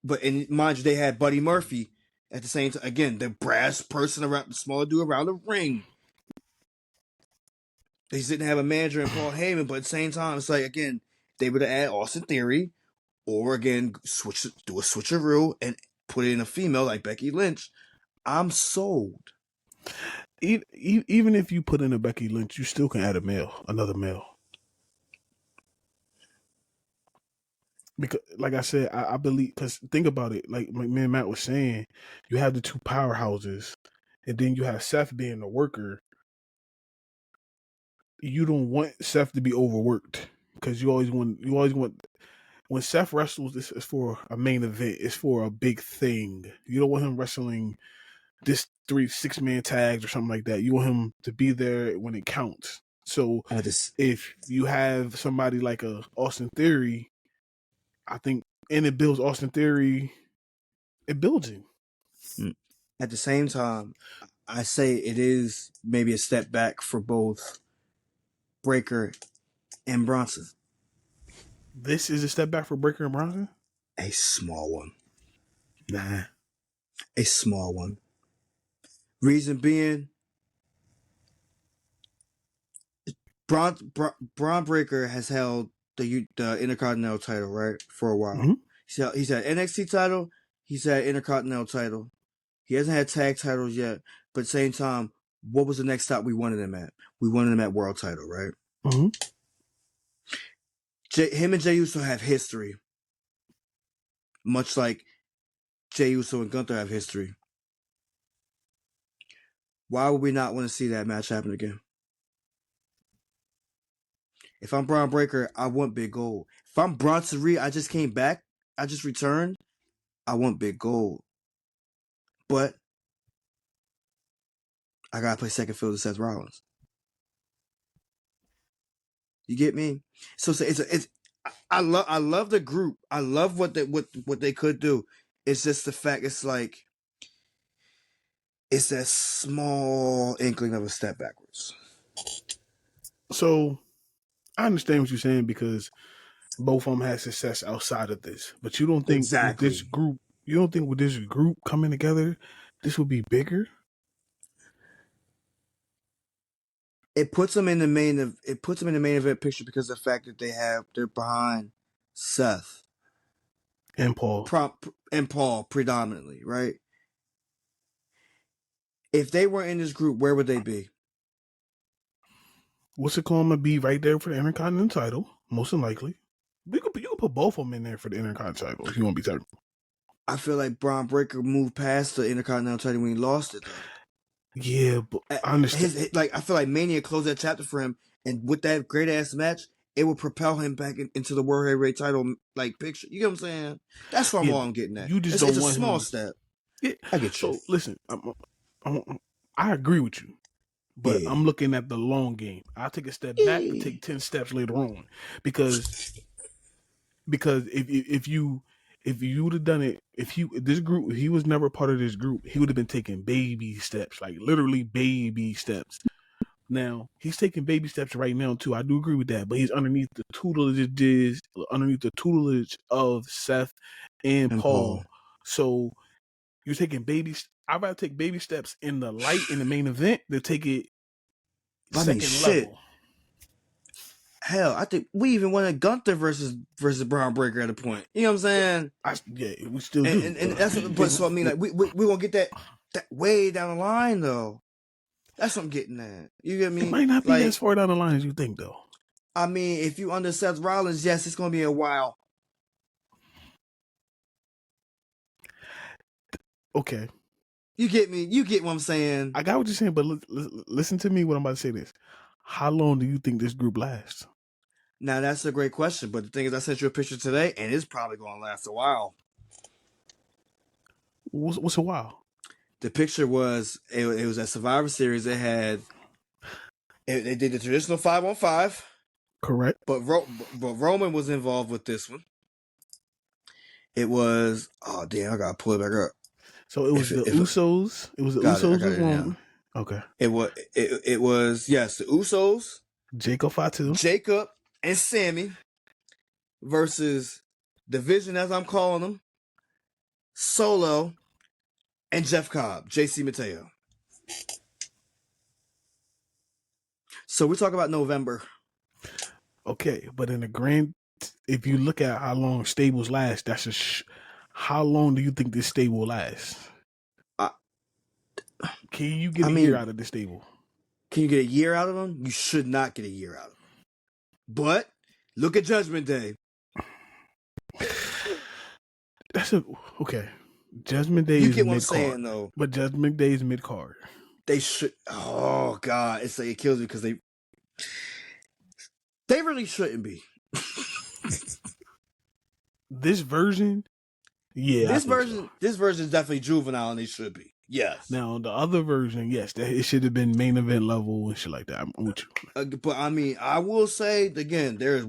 But mind you, they had Buddy Murphy at the same time. Again, the brass person around, the smaller dude around the ring. They didn't have a manager in Paul Heyman, but at the same time, it's like, again, they would add Austin Theory, or again, do a switcheroo and put in a female like Becky Lynch. I'm sold. Even if you put in a Becky Lynch, you still can add another male. Because, like I said, I believe, because think about it, like me and Matt was saying, you have the two powerhouses, and then you have Seth being the worker. You don't want Seth to be overworked, because you always want when Seth wrestles, this is for a main event, it's for a big thing. You don't want him wrestling this 6-man tags or something like that. You want him to be there when it counts. So if you have somebody like a Austin Theory, I think, and it builds Austin Theory, it builds him. At the same time, I say it is maybe a step back for both Breakker and Bronson. This is a step back for Breakker and Bronson? A small one. Nah. A small one. Reason being, Bron Breakker has held the Intercontinental title, right, for a while. Mm-hmm. He's had NXT title. He's had Intercontinental title. He hasn't had tag titles yet. But at the same time, what was the next stop we wanted him at? We wanted him at world title, right? Mm-hmm. Him and Jey Uso have history. Much like Jey Uso and Gunther have history. Why would we not want to see that match happen again? If I'm Bron Breakker, I want big gold. If I'm Bronson Reed, I just came back. I just returned. I want big gold. But I gotta play second fiddle to Seth Rollins. You get me? So it's I love the group. I love what they could do. It's just the fact it's like it's that small inkling of a step backwards. So I understand what you're saying, because both of them had success outside of this. But you don't think with this group, with this group coming together, this would be bigger? It puts them in the main event picture because of the fact that they're behind Seth and Paul predominantly, right? If they were in this group, where would they be? What's it called? Gonna be right there for the Intercontinental title, most likely. You could put both of them in there for the Intercontinental title if you want to be technical. I feel like Bron Breakker moved past the Intercontinental title when he lost it, though. Yeah, but I understand. I feel like Mania closed that chapter for him, and with that great ass match, it would propel him back into the World Heavyweight title picture. You get what I'm saying? That's what I'm getting at. You just don't want a small step. Yeah, I get you. So listen, I agree with you, but I'm looking at the long game. I'll take a step back and take 10 steps later on, because if you would have done it, if he was never part of this group, he would have been taking baby steps, like literally baby steps. Now he's taking baby steps right now too. I do agree with that, but he's underneath the tutelage of Seth and Paul. So you're taking I'd rather take baby steps in the light in the main event than take it second level. Hell, I think we even wanted Gunther versus Braun Breaker at a point. You know what I'm saying? We still do. And that's but so I mean, like we gonna get that way down the line though. That's what I'm getting at. You get me? It might not be as far down the line as you think, though. I mean, if you under Seth Rollins, yes, it's gonna be a while. Okay. You get me? You get what I'm saying? I got what you're saying, but listen to me when I'm about to say this. How long do you think this group lasts? Now, that's a great question, but the thing is, I sent you a picture today, and it's probably going to last a while. What's a while? The picture was, it was at Survivor Series. They did the traditional 5-on-5. Correct. But Roman was involved with this one. It was, oh, damn, I got to pull it back up. So it was the Usos. It was the Usos and Roman. Okay. It was, yes, the Usos. Jacob and Sammy versus Division, as I'm calling them, Solo and Jeff Cobb, JC Mateo. So we're talking about November. Okay, but in the grand, if you look at how long stables last, that's how long do you think this stable lasts? Can you get a year out of this stable? Can you get a year out of them? You should not get a year out of them. But look at Judgment Day. Okay. Judgment Day you is get what mid-card, I'm saying, though. But Judgment Day is mid-card. They should. Oh God, it kills me because they really shouldn't be. This version, yeah. This version is definitely juvenile, and they should be. Yes. Now the other version, yes, it should have been main event level and shit like that. I'm with you. But I mean, I will say again, there's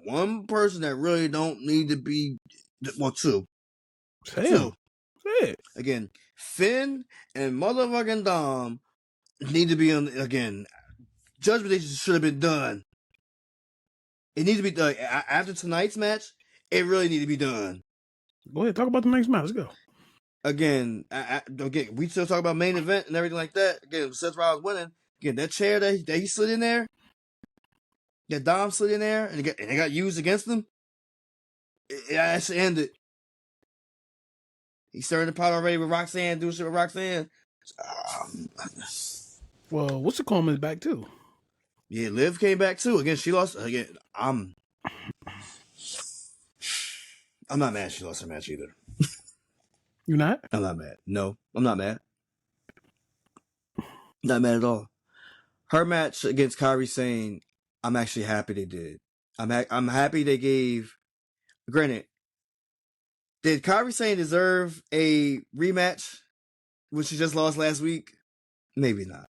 one person that really don't need to be. Well, two. Say it. Again, Finn and motherfucking Dom need to be on again. Judgment Day should have been done. It needs to be done after tonight's match. It really needs to be done. Go ahead, talk about the next match. Let's go. Again, we still talk about main event and everything like that. Again, Seth Rollins winning. Again, that chair that he slid in there, that Dom slid in there, and it got used against him. It actually ended. He stirring the pot already with Roxanne, doing shit with Roxanne. Well, what's the comment back too? Yeah, Liv came back too. Again, she lost. Again, I'm not mad she lost her match either. You're not? I'm not mad. No, I'm not mad. Not mad at all. Her match against Kairi Sane, I'm actually happy they did. I'm happy they gave. Granted, did Kairi Sane deserve a rematch when she just lost last week? Maybe not.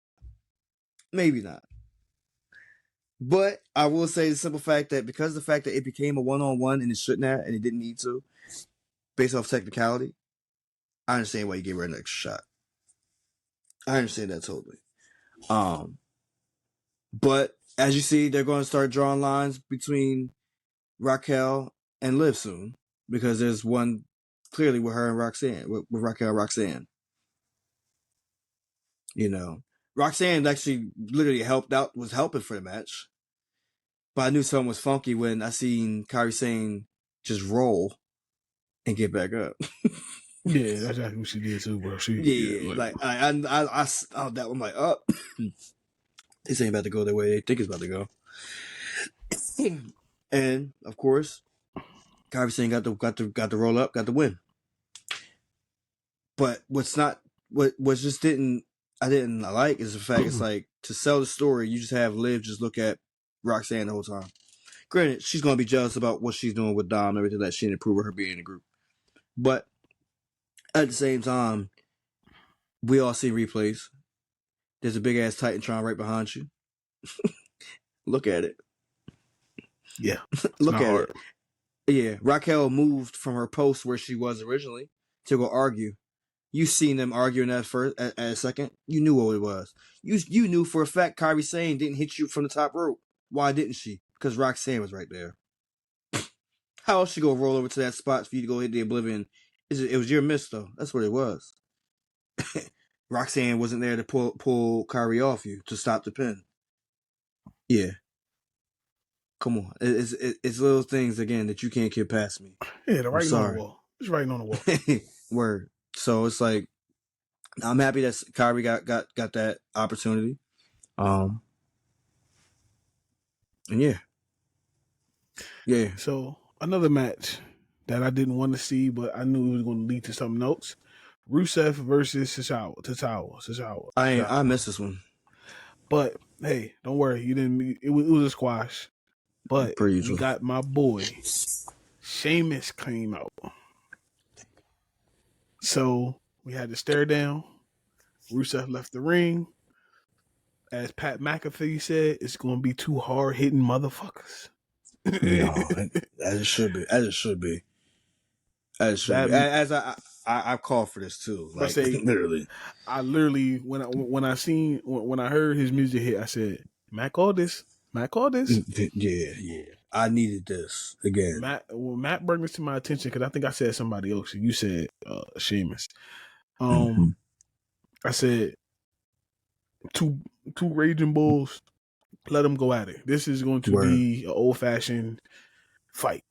But I will say the simple fact that because of the fact that it became a one-on-one and it shouldn't have and it didn't need to, based off technicality, I understand why you gave her an extra shot. I understand that totally. But as you see, they're going to start drawing lines between Raquel and Liv soon because there's one clearly with her and Roxanne, with Raquel and Roxanne. You know, Roxanne actually literally was helping for the match. But I knew something was funky when I seen Kairi Sane just roll and get back up. Yeah, that's exactly what she did too, bro. I'm like, oh, this ain't about to go the way they think it's about to go. And of course, Kairi Sane got the roll up, got the win. But I didn't like is the fact it's like to sell the story, you just have Liv just look at Roxanne the whole time. Granted, she's gonna be jealous about what she's doing with Dom and everything that she didn't approve of her being in the group. But at the same time, we all see replays. There's a big ass Titantron right behind you. Look at it. Yeah. Look at it. Yeah. Raquel moved from her post where she was originally to go argue You seen them arguing at a second. You knew what it was. You knew for a fact Kairi Sane didn't hit you from the top rope. Why didn't she? Because Roxanne was right there. How else she gonna roll over to that spot for you to go hit the Oblivion? It was your miss though. That's what it was. Roxanne wasn't there to pull Kairi off you to stop the pin. Yeah. Come on. It's little things again that you can't get past me. Yeah, the writing on the wall. It's writing on the wall. Word. So it's like I'm happy that Kairi got that opportunity. And yeah. Yeah. So another match that I didn't want to see, but I knew it was going to lead to something else. Rusev versus Tozawa. I missed this one. But hey, don't worry, you didn't. It was a squash. But you got my boy Sheamus came out. So we had to stare down. Rusev left the ring. As Pat McAfee said, it's going to be two hard hitting motherfuckers. No, as it should be. As I called for this too. Like literally. I literally when I heard his music hit, I said, Matt called this. Yeah. I needed this again. Matt brought this to my attention because I think I said somebody else. You said Sheamus. I said two raging bulls. Let them go at it. This is going to be an old fashioned fight.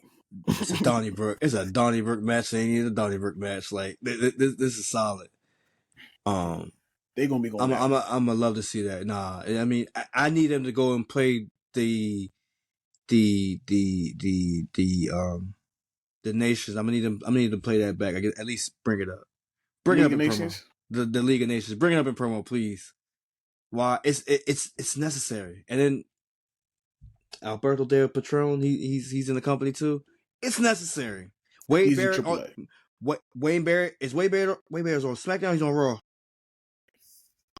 It's a Donnybrook. It's a Donnybrook match. They need a Donnybrook match. Like this is solid. They're gonna be going. I'm gonna love to see that. Nah, I mean, I need them to go and play the nations. I'm gonna need them to play that back. I get at least bring it up. Bring it up in promo. The League of Nations. Bring it up in promo, please. Why? It's necessary. And then Alberto Del Patron, he's in the company too. It's necessary. Wade Barrett is Wade Barrett's on SmackDown. He's on Raw.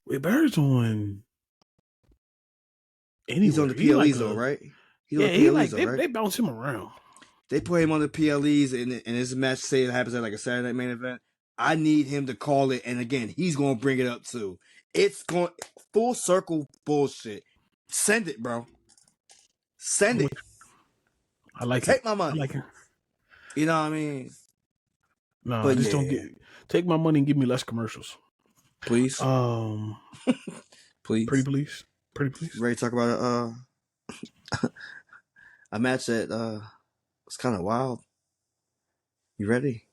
Wade Barrett's on. Anywhere. He's on the PLEs though, right? He's on the PLEs though, right? They bounce him around. They put him on the PLEs, and this match say it happens at like a Saturday Night Main Event. I need him to call it, and again, he's gonna bring it up too. It's going full circle bullshit. Send it, bro. Send it. I like it. Take my money. I like it. You know what I mean? No, but just don't take my money and give me less commercials. Please. Please. Pretty please. Ready to talk about a match that was kind of wild. You ready?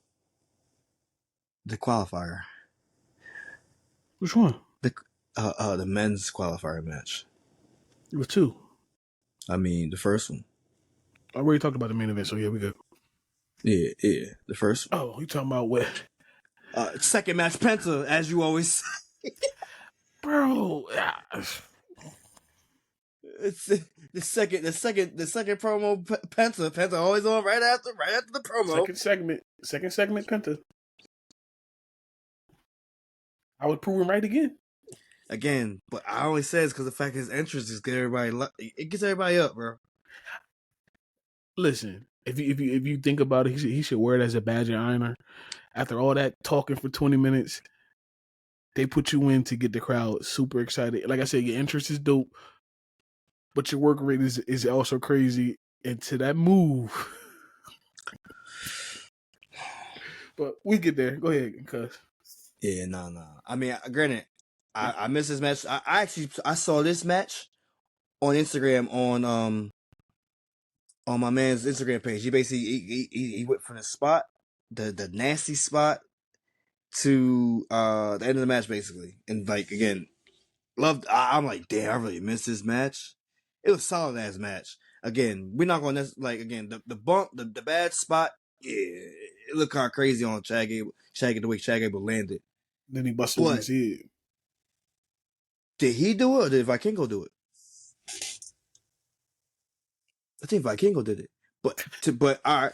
The qualifier. Which one? The men's qualifier match. It was two. I mean, the first one. I already talked about the main event, so yeah, we good. Yeah. The first one. Oh, you talking about what? Second match, Penta, as you always say. Bro. It's the second promo, Penta always on right after the promo. Second segment, Penta. I would prove him right again. But I only say it's because the fact his entrance is get everybody. It gets everybody up, bro. Listen, if you think about it, he should wear it as a badge of honor. After all that talking for 20 minutes, they put you in to get the crowd super excited. Like I said, your entrance is dope, but your work rate is also crazy. And to that move, but we get there. Go ahead, cuz. Yeah, no. I mean, granted, I missed this match. I saw this match on Instagram on my man's Instagram page. He basically he went from the spot, the nasty spot, to the end of the match basically, and like again, loved. I'm like, damn, I really missed this match. It was a solid ass match. Again, we're not going to like again the bump, the bad spot. Yeah, it looked kind of crazy on Shaggy the way Shaggy landed. Then he busted his head. Did he do it or did Vikingo do it? I think Vikingo did it. But all right.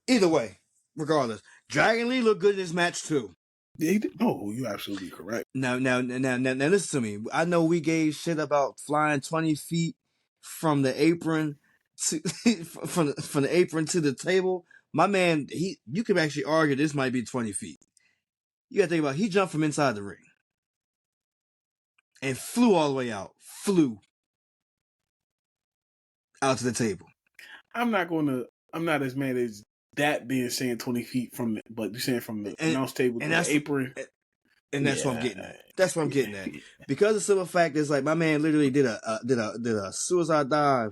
Either way, regardless, Dragon Lee looked good in this match too. Yeah, he did. Oh, you're absolutely correct. Now, listen to me. I know we gave shit about flying 20 feet from the apron to from the apron to the table. My man, you could actually argue this might be 20 feet. You gotta think about it. He jumped from inside the ring and flew all the way out. Flew out to the table. I'm not as mad as that being saying 20 feet from the, but you're saying from the announce table to the apron. And that's what I'm getting at. That's what I'm getting at. Because the simple fact is, like, my man literally did a suicide dive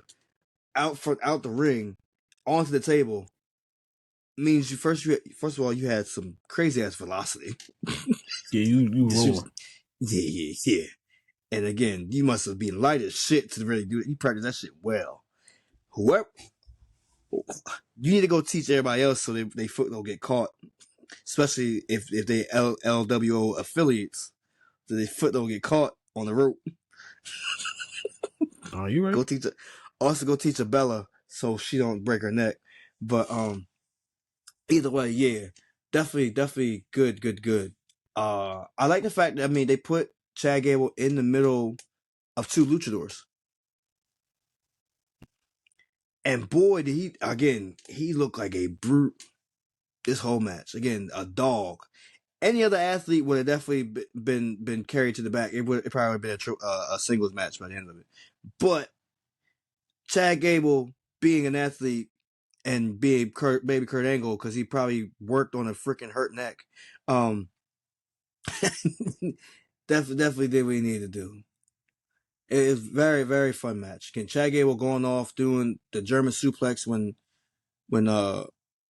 out the ring onto the table. Means first of all you had some crazy ass velocity. Yeah, you rolling. Yeah. And again, you must have been light as shit to really do it. You practice that shit well. Whoever, you need to go teach everybody else so they foot don't get caught. Especially if they LWO affiliates, so their foot don't get caught on the rope. Oh, you right? Go teach Bella so she don't break her neck. But either way, yeah, definitely good. I like the fact that they put Chad Gable in the middle of two luchadors, and boy, did he look like a brute. This whole match, again, a dog. Any other athlete would have definitely been carried to the back. It probably would have been a singles match by the end of it. But Chad Gable being an athlete and being baby Kurt Angle, because he probably worked on a freaking hurt neck, definitely did what he needed to do. It is very, very fun match. Again, Chad Gable going off doing the German suplex when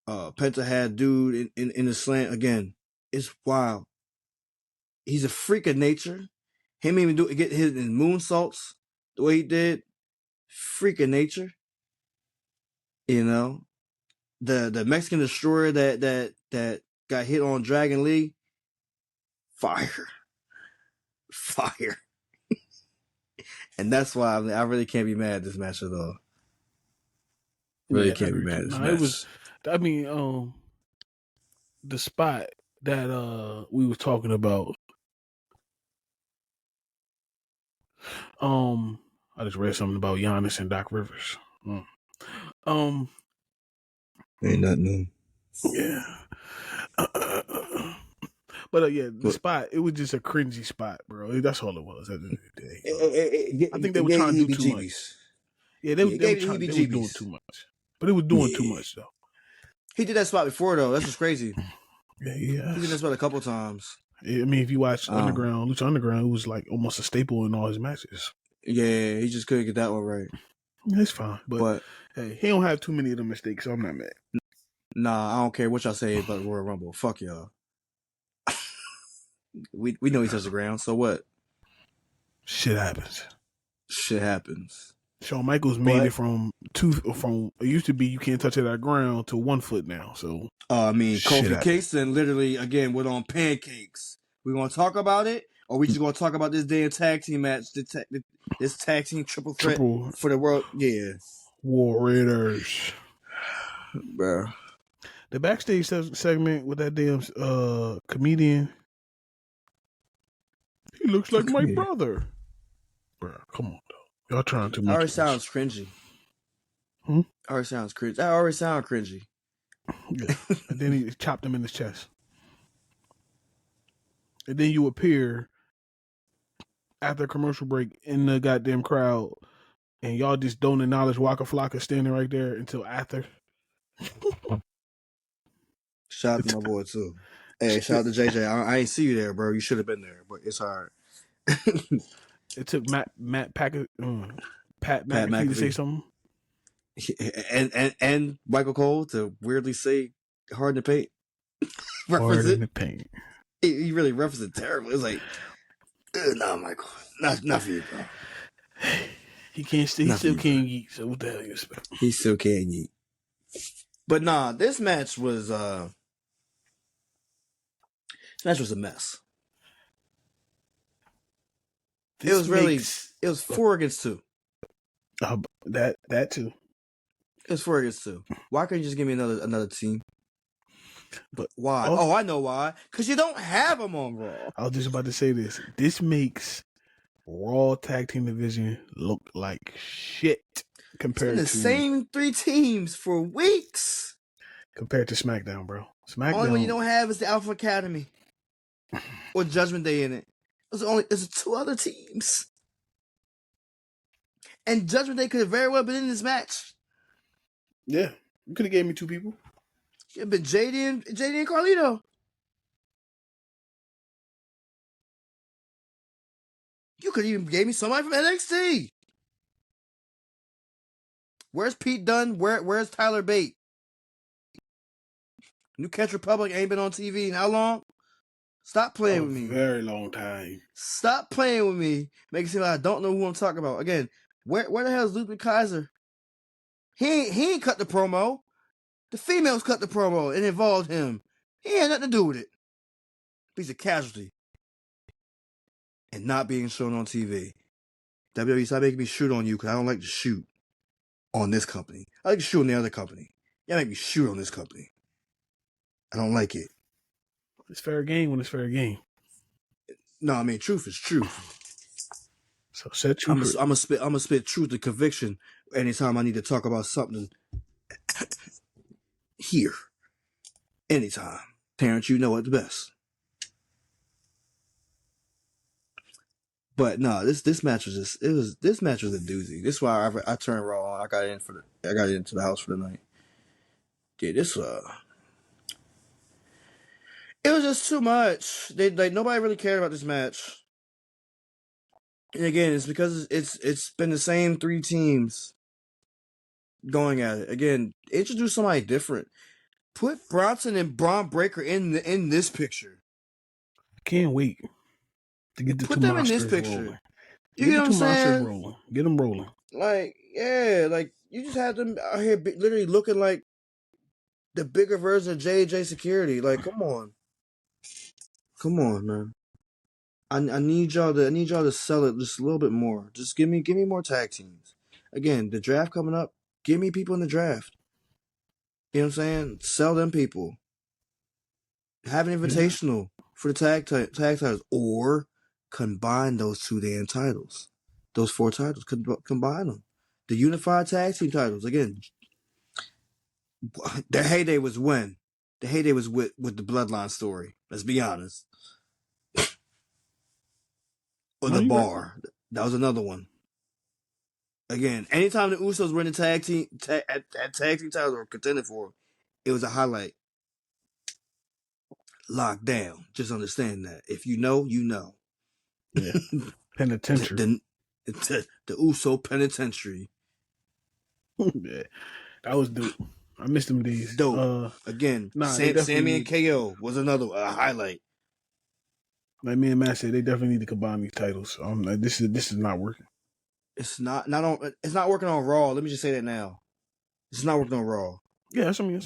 Penta had dude in the slant. Again, it's wild. He's a freak of nature. Him even get his moonsaults the way he did. Freak of nature. You know, the Mexican Destroyer that got hit on Dragon Lee. Fire. And that's why I really can't be mad at this match at all. Really can't be mad at this match. It was, the spot that we were talking about. I just read something about Giannis and Doc Rivers. Ain't nothing new. Yeah. But the spot, it was just a cringy spot, bro. That's all it was at the end of the day. I think they were trying to do too much. Yeah, they were doing too much. But it was doing too much, though. He did that spot before, though. That's just crazy. Yeah. He did that spot a couple times. I mean, if you watch Lucha Underground, it was like almost a staple in all his matches. Yeah, he just couldn't get that one right. It's fine. But hey, he don't have too many of them mistakes, so I'm not mad. Nah, I don't care what y'all say about Royal Rumble. Fuck y'all. We know he touched the ground, so what? Shit happens. Shawn Michaels made it from it used to be you can't touch it at ground to 1 foot now. So Kofi Kingston literally again went on pancakes. We gonna talk about it, or we just gonna talk about this damn tag team match, this tag team triple threat for the world? Yeah, War Raiders, bro. The backstage segment with that damn comedian. He looks like my brother. Bro, come on, though. Y'all trying too much. Already sounds cringy. Already sounds cringy. That already sounds cringy. Yeah. And then he chopped him in his chest. And then you appear after a commercial break in the goddamn crowd, and y'all just don't acknowledge Waka Flocka standing right there until after. Shout out to my boy, too. Hey, shout out to JJ. I ain't see you there, bro. You should have been there, but it's hard. It took Pat McAfee to say something. And Michael Cole to weirdly say hard in the paint. Hard in the paint. He really referenced it terribly. It's like, nah, Michael. Not for you, bro. He still can't eat, so what the hell you expect? He still can't eat. But nah, this match was a mess. It was 4 against 2. That too. It was 4 against 2. Why couldn't you just give me another team? But why? Oh, I know why. Because you don't have them on Raw. I was just about to say this. This makes Raw Tag Team Division look like shit compared to the same 3 teams for weeks. Compared to SmackDown, bro. SmackDown. Only one you don't have is the Alpha Academy. or Judgment Day in it. It's 2 other teams. And Judgment Day could have very well been in this match. Yeah. You could have gave me 2 people. It could have been JD and Carlito. You could even gave me somebody from NXT. Where's Pete Dunne? Where's Tyler Bate? New Catch Republic ain't been on TV in how long? Stop playing with me. Very long time. Stop playing with me. Make it seem like I don't know who I'm talking about. Again, where the hell is Ludwig Kaiser? He ain't cut the promo. The females cut the promo and involved him. He had nothing to do with it. He's a casualty. And not being shown on TV. WWE, stop making me shoot on you because I don't like to shoot on this company. I like to shoot on the other company. Y'all make me shoot on this company. I don't like it. It's fair game when it's fair game. No, I mean truth is truth. So set truth. I'm gonna spit truth and conviction anytime I need to talk about something here. Anytime. Terrence, you know it the best. But no, this match was this match was a doozy. This is why I turned Raw on. I got into the house for the night. Yeah, this it was just too much. Nobody really cared about this match. And again, it's because it's been the same 3 teams going at it. Again, introduce somebody different. Put Bronson and Braun Breaker in this picture. I can't wait to get the Put 2 them in monsters this picture. rolling. You know what I'm saying? Rolling. Get them rolling. Like, yeah, like you just had them out here literally looking like the bigger version of J Security. Like, come on, man. I need y'all to sell it just a little bit more. Just give me more tag teams. Again, the draft coming up. Give me people in the draft. You know what I'm saying? Sell them people. Have an invitational for the tag titles, or combine those 2 damn titles, those 4 titles. Combine them. The unified tag team titles. Again, their heyday was when? The heyday was with the Bloodline story. Let's be honest. Or the Bar. Right. That was another one. Again, anytime the Usos were in the tag team titles or contended for, it was a highlight. Locked down. Just understand that. If you know, you know. Yeah. Penitentiary. The Uso Penitentiary. Yeah. That was dope. I missed them days. Dope. Again, Sammy and KO was another highlight. Like me and Matt said, they definitely need to combine these titles. Like, this is not working. It's not working on Raw. Let me just say that now. It's not working on Raw. Yeah, that's something.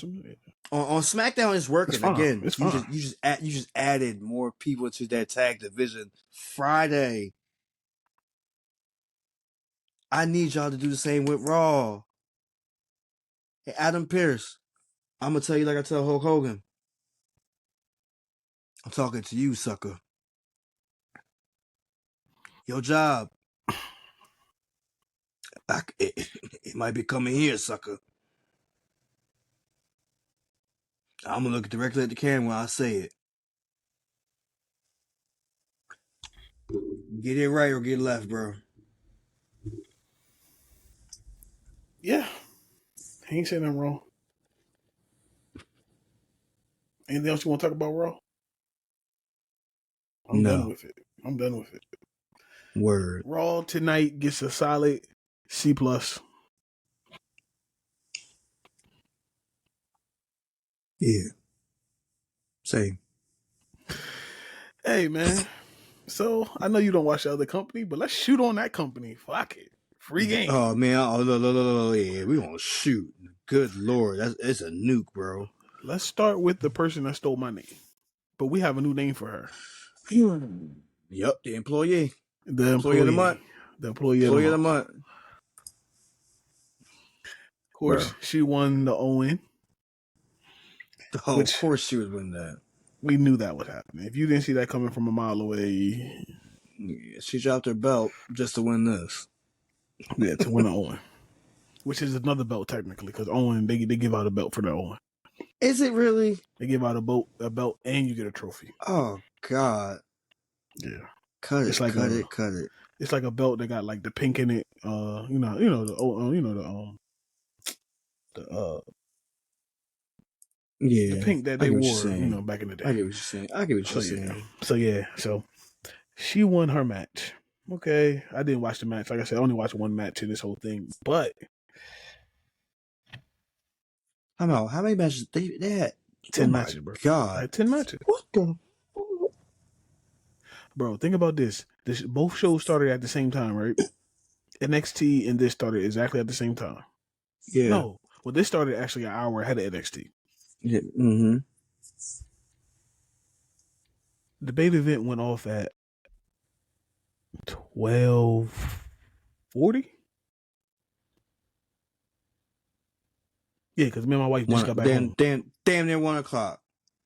On SmackDown, it's working. It's fine. Again, it's fine. You just added more people to that tag division Friday. I need y'all to do the same with Raw. Hey, Adam Pearce, I'm gonna tell you like I tell Hulk Hogan. I'm talking to you, sucker. Your job. It might be coming here, sucker. I'm gonna look directly at the camera when I say it. Get it right or get left, bro. Yeah. He ain't saying nothing wrong. Anything else you want to talk about, Raw? I'm done with it. Word. Raw tonight gets a solid C+. Yeah. Same. Hey, man. So, I know you don't watch the other company, but let's shoot on that company. Fuck it. Free game. Oh, man. Yeah. We gonna shoot. Good Lord. It's a nuke, bro. Let's start with the person that stole my name. But we have a new name for her. Yep. The employee. The employee of the month. The employee of the month. Of course, she won the Owen. Oh, of course she would win that. We knew that was happening. If you didn't see that coming from a mile away. Yeah, she dropped her belt just to win this. Yeah, to win the Owen. Which is another belt technically, because Owen, they give out a belt for the Owen. Is it really? They give out a belt and you get a trophy. Oh, God. Yeah. Cut It's it, like cut a- it, cut it. It's like a belt that got like the pink in it. The Yeah. pink that I they get what you're wore, saying. back in the day. I get what you're saying. I get what you're saying. So she won her match. Okay, I didn't watch the match. Like I said, I only watched one match in this whole thing. But How many matches they had? 10 matches, bro. God. Like 10 matches. What the? Bro, think about this. Both shows started at the same time, right? NXT and this started exactly at the same time. Yeah. No. Well, this started actually an hour ahead of NXT. Yeah. Mm-hmm. The beta event went off at 12:40. Yeah, because me and my wife just got back home. Damn near 1 o'clock.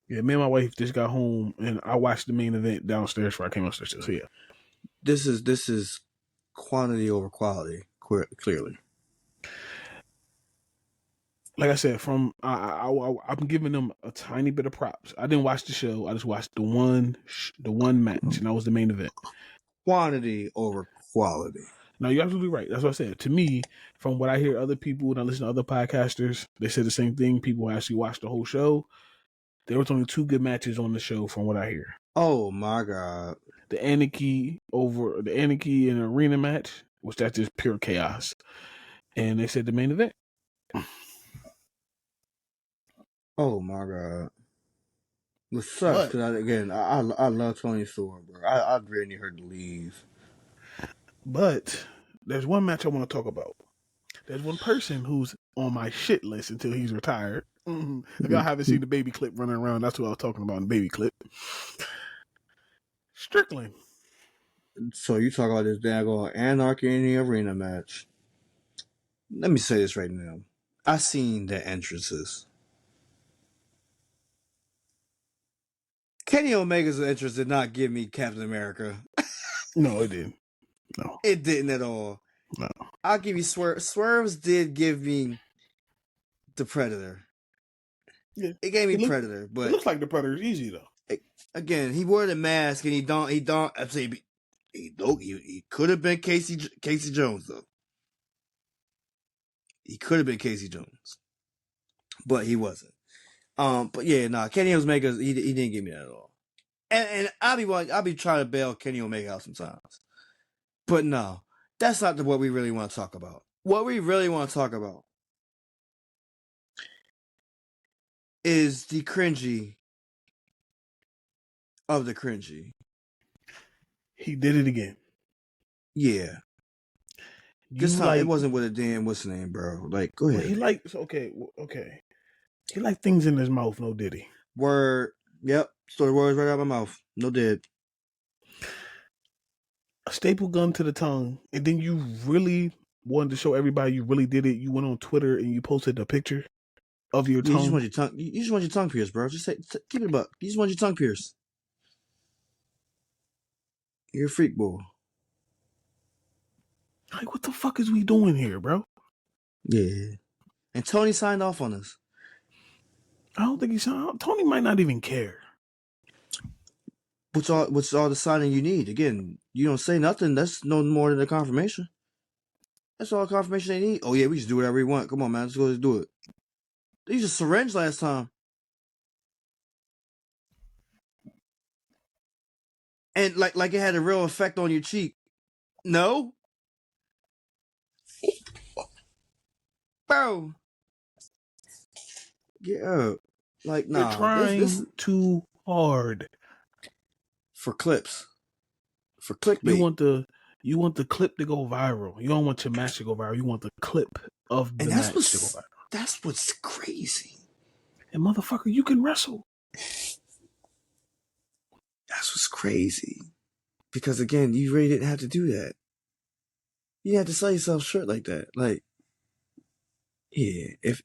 Yeah, me and my wife just got home, and I watched the main event downstairs before I came upstairs. So yeah, This is quantity over quality. Clearly. like I said, I'm giving them a tiny bit of props. I didn't watch the show. I just watched the one match, and that was the main event. Quantity over quality. Now, you're absolutely right. That's what I said. To me, from what I hear other people, and I listen to other podcasters, they said the same thing. People who actually watched the whole show. There was only 2 good matches on the show from what I hear. Oh, my God. The Anarchy and Arena match, which that's just pure chaos. And they said the main event. Oh, my God. Which sucks, because I love Tony Storm, bro. I really need her to leave. But there's one match I want to talk about. There's one person who's on my shit list until he's retired. If y'all haven't seen the baby clip running around, that's what I was talking about in the baby clip. Strickland. So you talk about this daggone Anarchy in the Arena match. Let me say this right now. I seen the entrances. Kenny Omega's entrance did not give me Captain America. No, it didn't. No. It didn't at all. No. I'll give you Swerve. Swerves did give me the Predator. Yeah. It gave me Predator, but it looks like the Predator's easy though. Again, he wore the mask and he could have been Casey Jones though. He could have been Casey Jones, but he wasn't. But yeah, Kenny Omega, he didn't give me that at all. And I'll be trying to bail Kenny Omega out sometimes, but no, that's not what we really want to talk about. What we really want to talk about is the cringy of the cringy. He did it again. Yeah. This time it wasn't with a damn what's the name, bro. Like, go ahead. He okay. He liked things in his mouth, no did he? Word. Yep. So the words right out of my mouth. No did. A staple gun to the tongue, and then you really wanted to show everybody you really did it. You went on Twitter and you posted a picture of your tongue. You just want your tongue. You just want your tongue pierced, bro. Just keep it up. You just want your tongue pierced. You're a freak, boy. Like, what the fuck is we doing here, bro? Yeah. And Tony signed off on us. I don't think he signed. Tony might not even care. What's all the signing you need? Again, you don't say nothing. That's no more than a confirmation. That's all the confirmation they need. Oh yeah, we just do whatever we want. Come on, man. Let's go. Let's do it. They used a syringe last time. And like it had a real effect on your cheek. No? Bro. Get up. Like, nah. You're trying too hard. For clips. For clickbait. You want the clip to go viral. You don't want your match to go viral. You want the clip of the match to go viral. That's what's crazy. And motherfucker, you can wrestle. That's what's crazy. Because again, you really didn't have to do that. You didn't have to sell yourself short like that. Like, yeah, if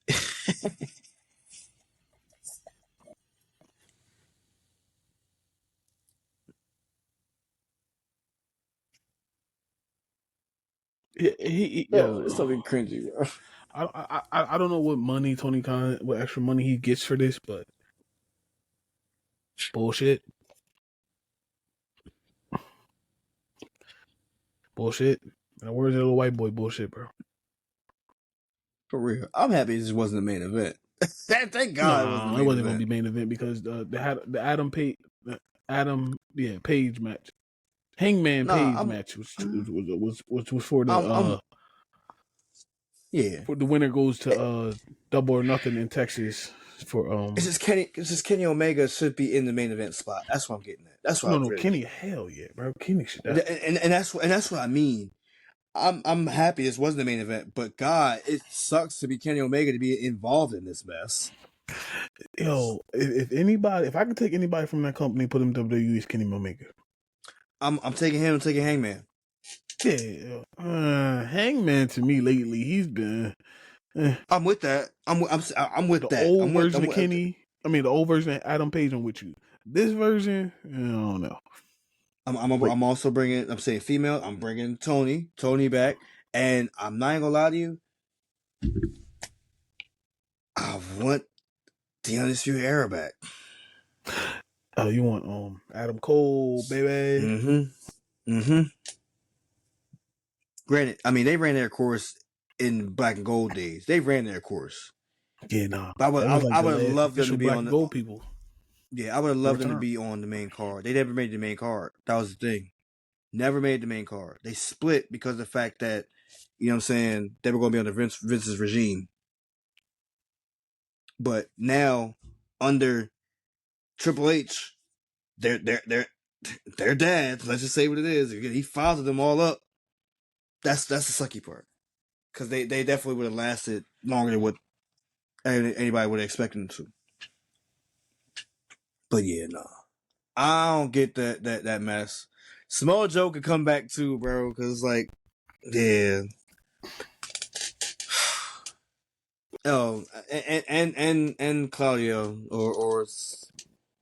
it's something cringy, bro. I don't know what extra money he gets for this, but bullshit. Bullshit. And where's the little white boy bullshit, bro? For real. I'm happy it just wasn't the main event. Thank God it wasn't the main it wasn't event. gonna be main event because the Page match, Hangman Page match was for the for the winner goes to Double or Nothing in Texas for It's just Kenny Omega should be in the main event spot. That's what I'm getting at. That's what no Kenny, hell yeah, bro. Kenny should and that's what I mean. I'm happy this wasn't the main event, but God, it sucks to be Kenny Omega to be involved in this mess. Yo, if I could take anybody from that company and put him in WWE, it's Kenny Omega. I'm taking him. I'm taking Hangman. Yeah, Hangman to me lately, he's been. I'm with that. I'm with the that. Old version of Kenny. I mean, the old version of Adam Page. I'm with you. This version, I don't know. I'm also bringing. I'm saying female. I'm bringing Tony back, and I'm not gonna lie to you. I want the Undisputed Era back. Oh, you want Adam Cole, baby? Granted, I mean they ran their course in Black and Gold days. They ran their course. Yeah, nah. But I would have loved them to be on the Gold people. Yeah, I would have loved them to be on the main card. They never made the main card. That was the thing. Never made the main card. They split because of the fact that, you know what I'm saying, they were going to be under Vince's regime. But now, under Triple H, they're dads. Let's just say what it is. He fathered them all up. That's the sucky part. Because they definitely would have lasted longer than what anybody would have expected them to. But yeah, no. I don't get that mess. Samoa Joe could come back too, bro, because like, yeah. Oh, and Claudio or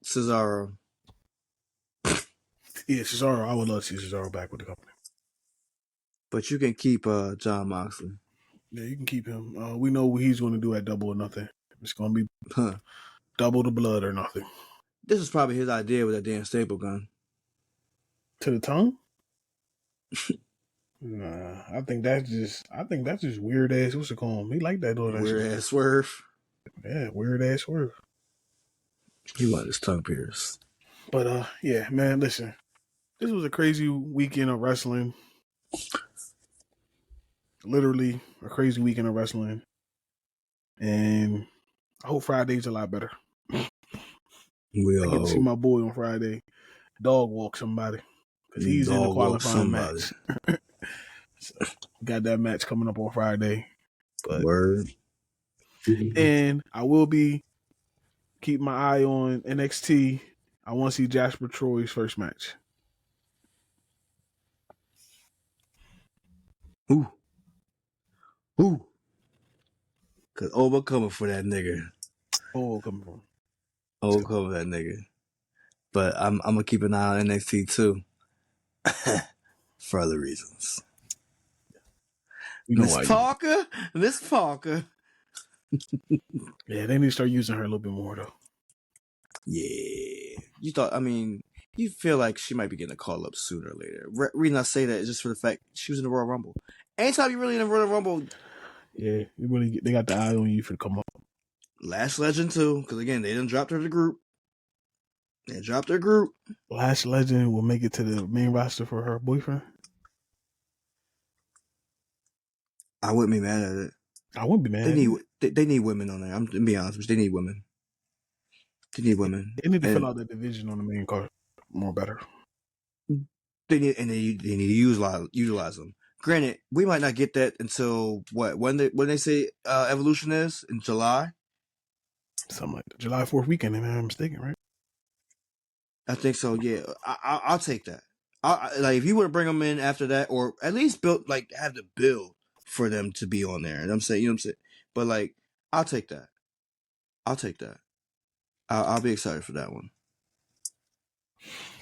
Cesaro. Yeah, Cesaro. I would love to see Cesaro back with the company. But you can keep John Moxley. Yeah, you can keep him. We know what he's going to do at Double or Nothing. It's going to be double the blood or nothing. This is probably his idea with that damn staple gun. To the tongue? Nah, I think that's just weird ass. What's it called? He like that doing that weird ass swerve. Yeah, weird ass swerve. He wanted his tongue pierced. But yeah, man, listen. This was a crazy weekend of wrestling. Literally a crazy weekend of wrestling. And I hope Friday's a lot better. I get to see my boy on Friday dog walk somebody because he's in the qualifying match. So, got that match coming up on Friday. But, word. And I will be keeping my eye on NXT. I want to see Jasper Troy's first match. Ooh. Cause Oba coming for that nigga. Oh, coming from. Oba coming for that nigga. But I'm gonna keep an eye on NXT too. For other reasons. Miss Parker. Yeah, they need to start using her a little bit more though. Yeah. You feel like she might be getting a call up sooner or later. Reason I say that is just for the fact she was in the Royal Rumble. Anytime you're really in the Royal Rumble, yeah, they got the eye on you for to come up. Lash Legend too, because again they done dropped her to the group. They dropped their group. Lash Legend will make it to the main roster for her boyfriend. I wouldn't be mad at it. I wouldn't be mad. They need women on there. I'm to be honest with you, they need women. They need women. They need to fill out that division on the main card more better. They need to utilize them. Granted, we might not get that until when they say Evolution is in July. Something like that. July 4th weekend, if I'm not mistaken, right? I think so. Yeah, I'll take that. Like if you were to bring them in after that, or at least have the build for them to be on there. And I'm saying, you know what I'm saying. But like, I'll take that. I'll be excited for that one.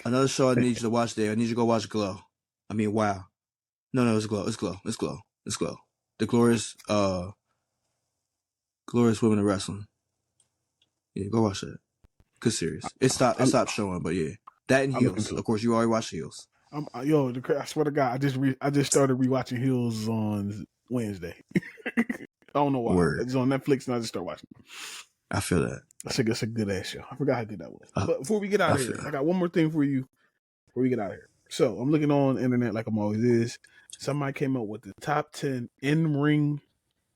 Another show I need you to watch there. I need you to go watch Glow. I mean, wow. No, it's Glow. The glorious women of wrestling. Yeah, go watch that. Good series. It stopped showing, but yeah. That and Heels. Of course, you already watched Heels. I swear to God, I just started rewatching Hills on Wednesday. I don't know why. Word. It's on Netflix, and I just started watching it. I feel that. That's a good ass show. I forgot how good that was. But before we get out of here, I got one more thing for you. Before we get out of here, so I'm looking on the internet like I'm always is. Somebody came up with the top 10 in-ring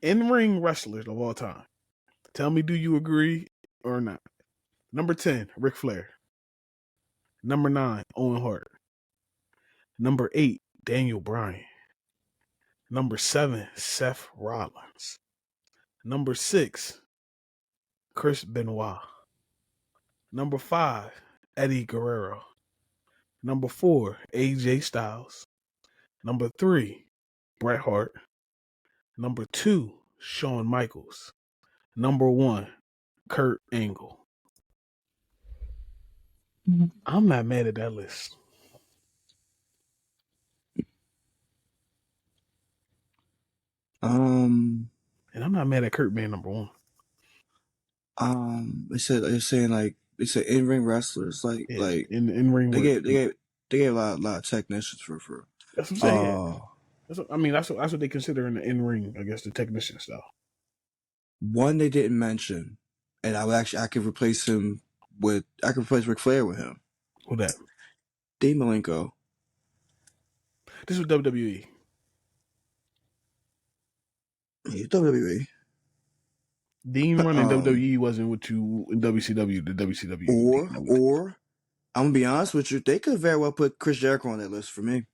wrestlers of all time. Tell me, do you agree or not? Number 10, Ric Flair. Number 9, Owen Hart. Number 8, Daniel Bryan. Number 7, Seth Rollins. Number 6, Chris Benoit. Number 5, Eddie Guerrero. Number 4, AJ Styles. Number 3, Bret Hart. Number 2, Shawn Michaels. Number 1, Kurt Angle. I'm not mad at that list. And I'm not mad at Kurt being number 1. They're saying like they said in-ring wrestlers like in-ring. They gave a lot of technicians for. That's what I'm saying. That's what they consider in the in-ring. I guess the technician style. One they didn't mention, and I could replace Ric Flair with him. Who that? Dean Malenko. This was WWE. Yeah, WWE. Dean running WWE wasn't with you in WCW. The WCW. Or I'm gonna be honest with you, they could very well put Chris Jericho on that list for me.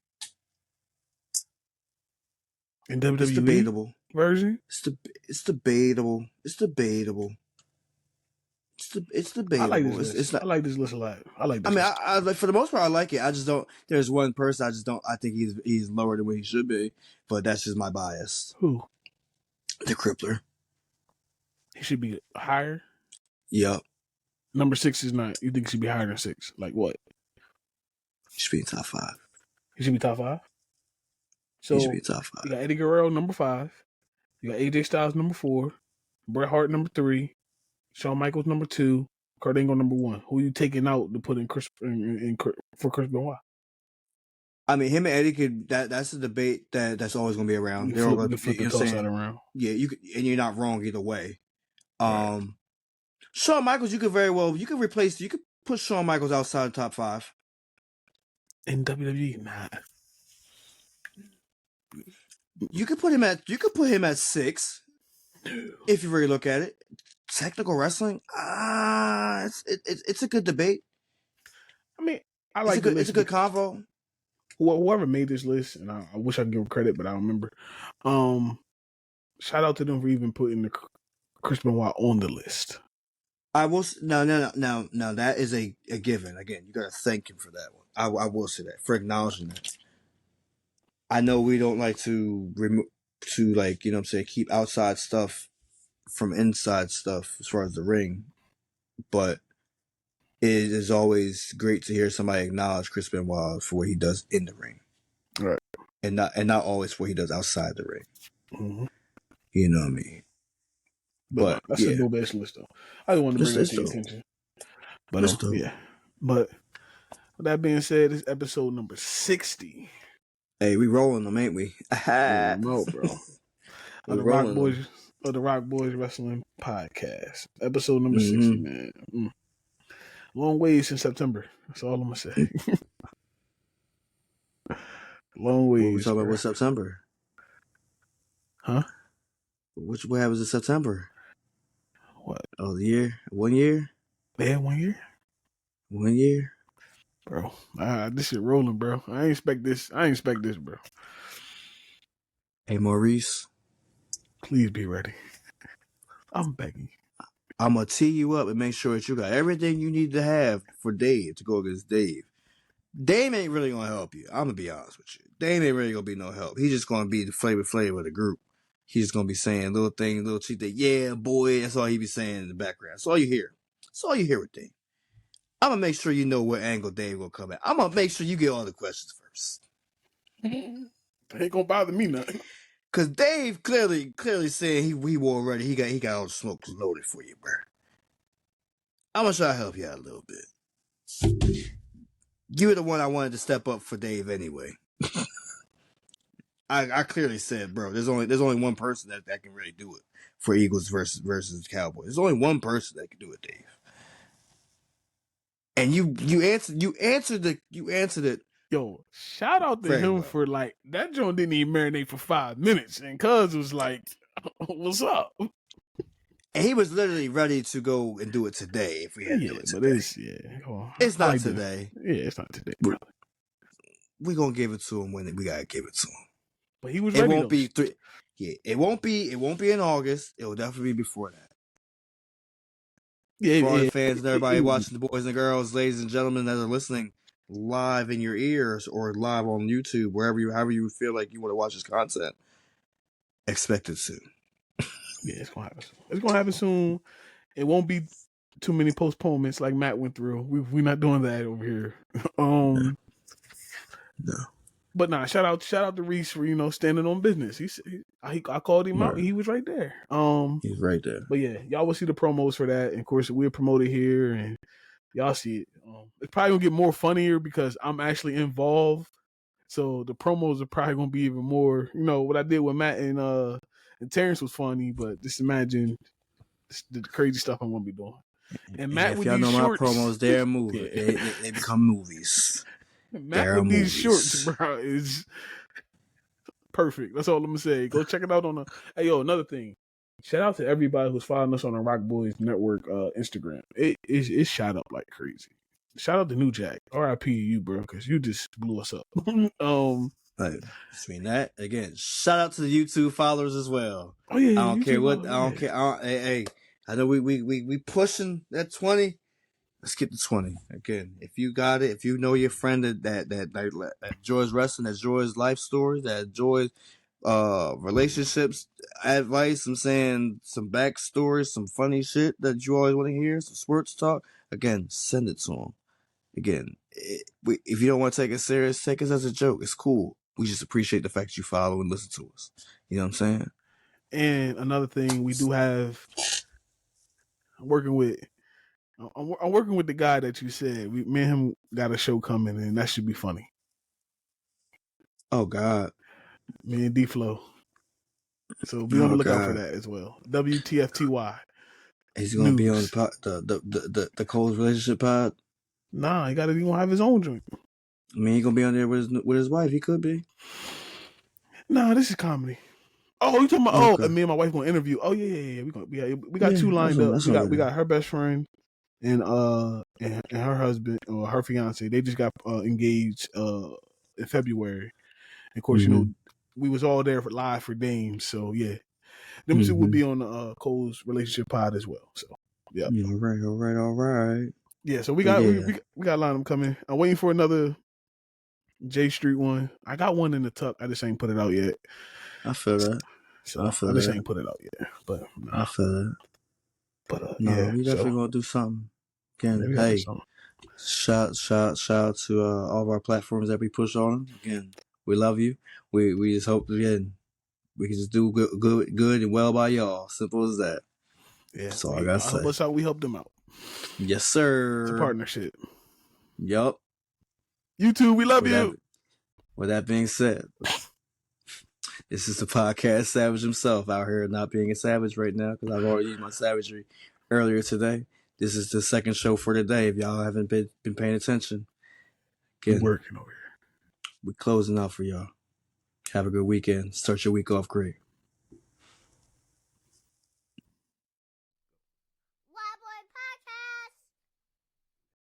In WWE it's debatable version. It's debatable. It's debatable. I like this list. I like this list a lot. I like this. I mean, for the most part, I like it. I just don't. There's one person I just don't. I think he's lower than what he should be, but that's just my bias. Who? The Crippler. He should be higher. Yep. Number 6 is not. You think he should be higher than 6? Like what? He should be in top 5. He should be top 5. So he should be top 5. You got Eddie Guerrero number 5. You got AJ Styles number 4. Bret Hart number 3. Shawn Michaels number 2. Kurt Angle number 1. Who are you taking out to put in for Chris Benoit? I mean, him and Eddie could. That's a debate that's always going to be around. They're all going to flip the toss out around. Yeah, and you're not wrong either way. Right. Shawn Michaels, you could put Shawn Michaels outside the top 5. In WWE, nah. You could put him at 6. If you really look at it. Technical wrestling, it's a good debate. I mean, I like the list. It's a good convo. Whoever made this list, and I wish I could give them credit, but I don't remember. Shout out to them for even putting the Chris Benoit on the list. I will no. That is a given. Again, you got to thank him for that one. I will say that for acknowledging that. I know we don't like to keep outside stuff from inside stuff as far as the ring, but it is always great to hear somebody acknowledge Chris Benoit for what he does in the ring, right? And not always what he does outside the ring. Mm-hmm. You know what I mean? But that's a dope ass list, though. I just wanted to bring that to your attention. But yeah. But with that being said, this is episode number 60. Hey, we rolling them, ain't we? No, bro. The RocBoys Wrestling Podcast, episode number 60, man. Long ways since September. That's all I'm gonna say. Long ways. What we talking about with September? Huh? What happens in September? What? Oh, the year? 1 year? Yeah, 1 year. 1 year, bro. This shit rolling, bro. I ain't expect this, bro. Hey, Maurice. Please be ready. I'm begging. I'm going to tee you up and make sure that you got everything you need to have for Dave to go against Dave. Dave ain't really going to help you. I'm going to be honest with you. Dave ain't really going to be no help. He's just going to be the flavor of the group. He's just going to be saying little things, little cheat that, yeah, boy. That's all he be saying in the background. That's all you hear. That's all you hear with Dave. I'm going to make sure you know what angle Dave will come at. I'm going to make sure you get all the questions first. Ain't going to bother me nothing. Cause Dave clearly saying he wore ready. He got all the smoke loaded for you, bro. I'm gonna try to help you out a little bit. You were the one I wanted to step up for Dave anyway. I clearly said, bro, there's only one person that can really do it for Eagles versus Cowboys. There's only one person that can do it, Dave. And you answered it. Yo, shout out to him for like that joint didn't even marinate for 5 minutes, and Cuz was like, "What's up?" And he was literally ready to go and do it today if we had to do it today. But it's not today. Yeah, it's not today, brother. We're gonna give it to him when we gotta give it to him. But he was ready. It won't be it won't be in August. It will definitely be before that. For all the fans and everybody watching, the boys and girls, ladies and gentlemen that are listening live in your ears or live on YouTube, however you feel like you want to watch this content, expect it soon. Yeah, it's gonna happen soon. It's gonna happen soon. It won't be too many postponements like Matt went through. We're not doing that over here. No. But nah, shout out to Reese for standing on business. I called him out. He was right there. He's right there. But yeah, y'all will see the promos for that. And of course, we'll promote it here, and y'all see it. It's probably gonna get more funnier because I'm actually involved. So the promos are probably gonna be even more. What I did with Matt and Terrence was funny, but just imagine the crazy stuff I'm gonna be doing. And Matt with these shorts, my promos, they're movies. Yeah. They become movies. Matt with these shorts, bro, is perfect. That's all I'm gonna say. Go check it out on the. Hey, yo, another thing. Shout out to everybody who's following us on the RocBoys Network Instagram. It's shot up like crazy. Shout out to New Jack. R.I.P. you, bro, because you just blew us up. Between that again, shout out to the YouTube followers as well. Oh yeah, I don't care what. I don't care. Hey, I know we pushing that 20. Let's get to 20 again. If you got it, if you know your friend that enjoys wrestling, that enjoys life stories, that enjoys relationships, advice. I'm saying some backstories, some funny shit that you always want to hear, some sports talk. Again, send it to them. Again, if you don't want to take it serious, take us as a joke. It's cool. We just appreciate the fact you follow and listen to us. You know what I'm saying? And another thing, we do have. I'm working with the guy that you said. Me and him got a show coming, and that should be funny. Oh God, me and D-Flow. So be on the lookout for that as well. WTFTY. He's gonna be on the Cole's relationship pod. Nah, he gonna have his own joint. I mean, he gonna be on there with his wife. He could be. Nah, this is comedy. Oh, you talking about? Okay. Me and my wife gonna interview. Oh yeah. We got two lined up. We got her best friend and her husband or her fiance. They just got engaged in February. And of course, we was all there live for Dame. So yeah, them two will be on the Cole's relationship pod as well. So yeah. All right. Yeah, so we got a line of them coming. I'm waiting for another J Street one. I got one in the tuck. I just ain't put it out yet. I feel that. So I just ain't put it out yet. But nah. I feel that. But we definitely gonna do something. Again, hey, shout out to all of our platforms that we push on. Again, we love you. We just hope again we can just do good and well by y'all. Simple as that. Yeah, that's all I gotta say. Help us out. We help them out. Yes, sir. It's a partnership. Yup. You too. We love you. With that being said, this is the podcast Savage himself out here not being a savage right now because I've already used my savagery earlier today. This is the second show for today. If y'all haven't been paying attention, we're working over here. We're closing out for y'all. Have a good weekend. Start your week off great.